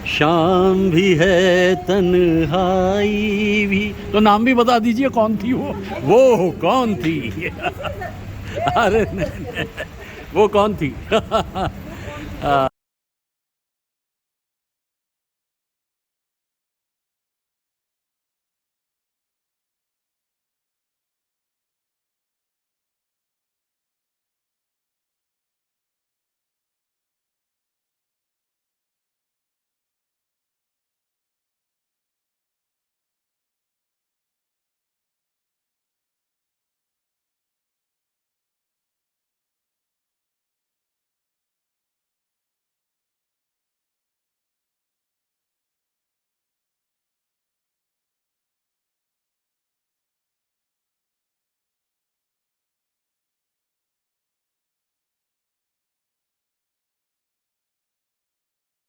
शाम भी है तन्हाई भी, तो नाम भी बता दीजिए कौन थी वो कौन थी? अरे नहीं, वो कौन थी?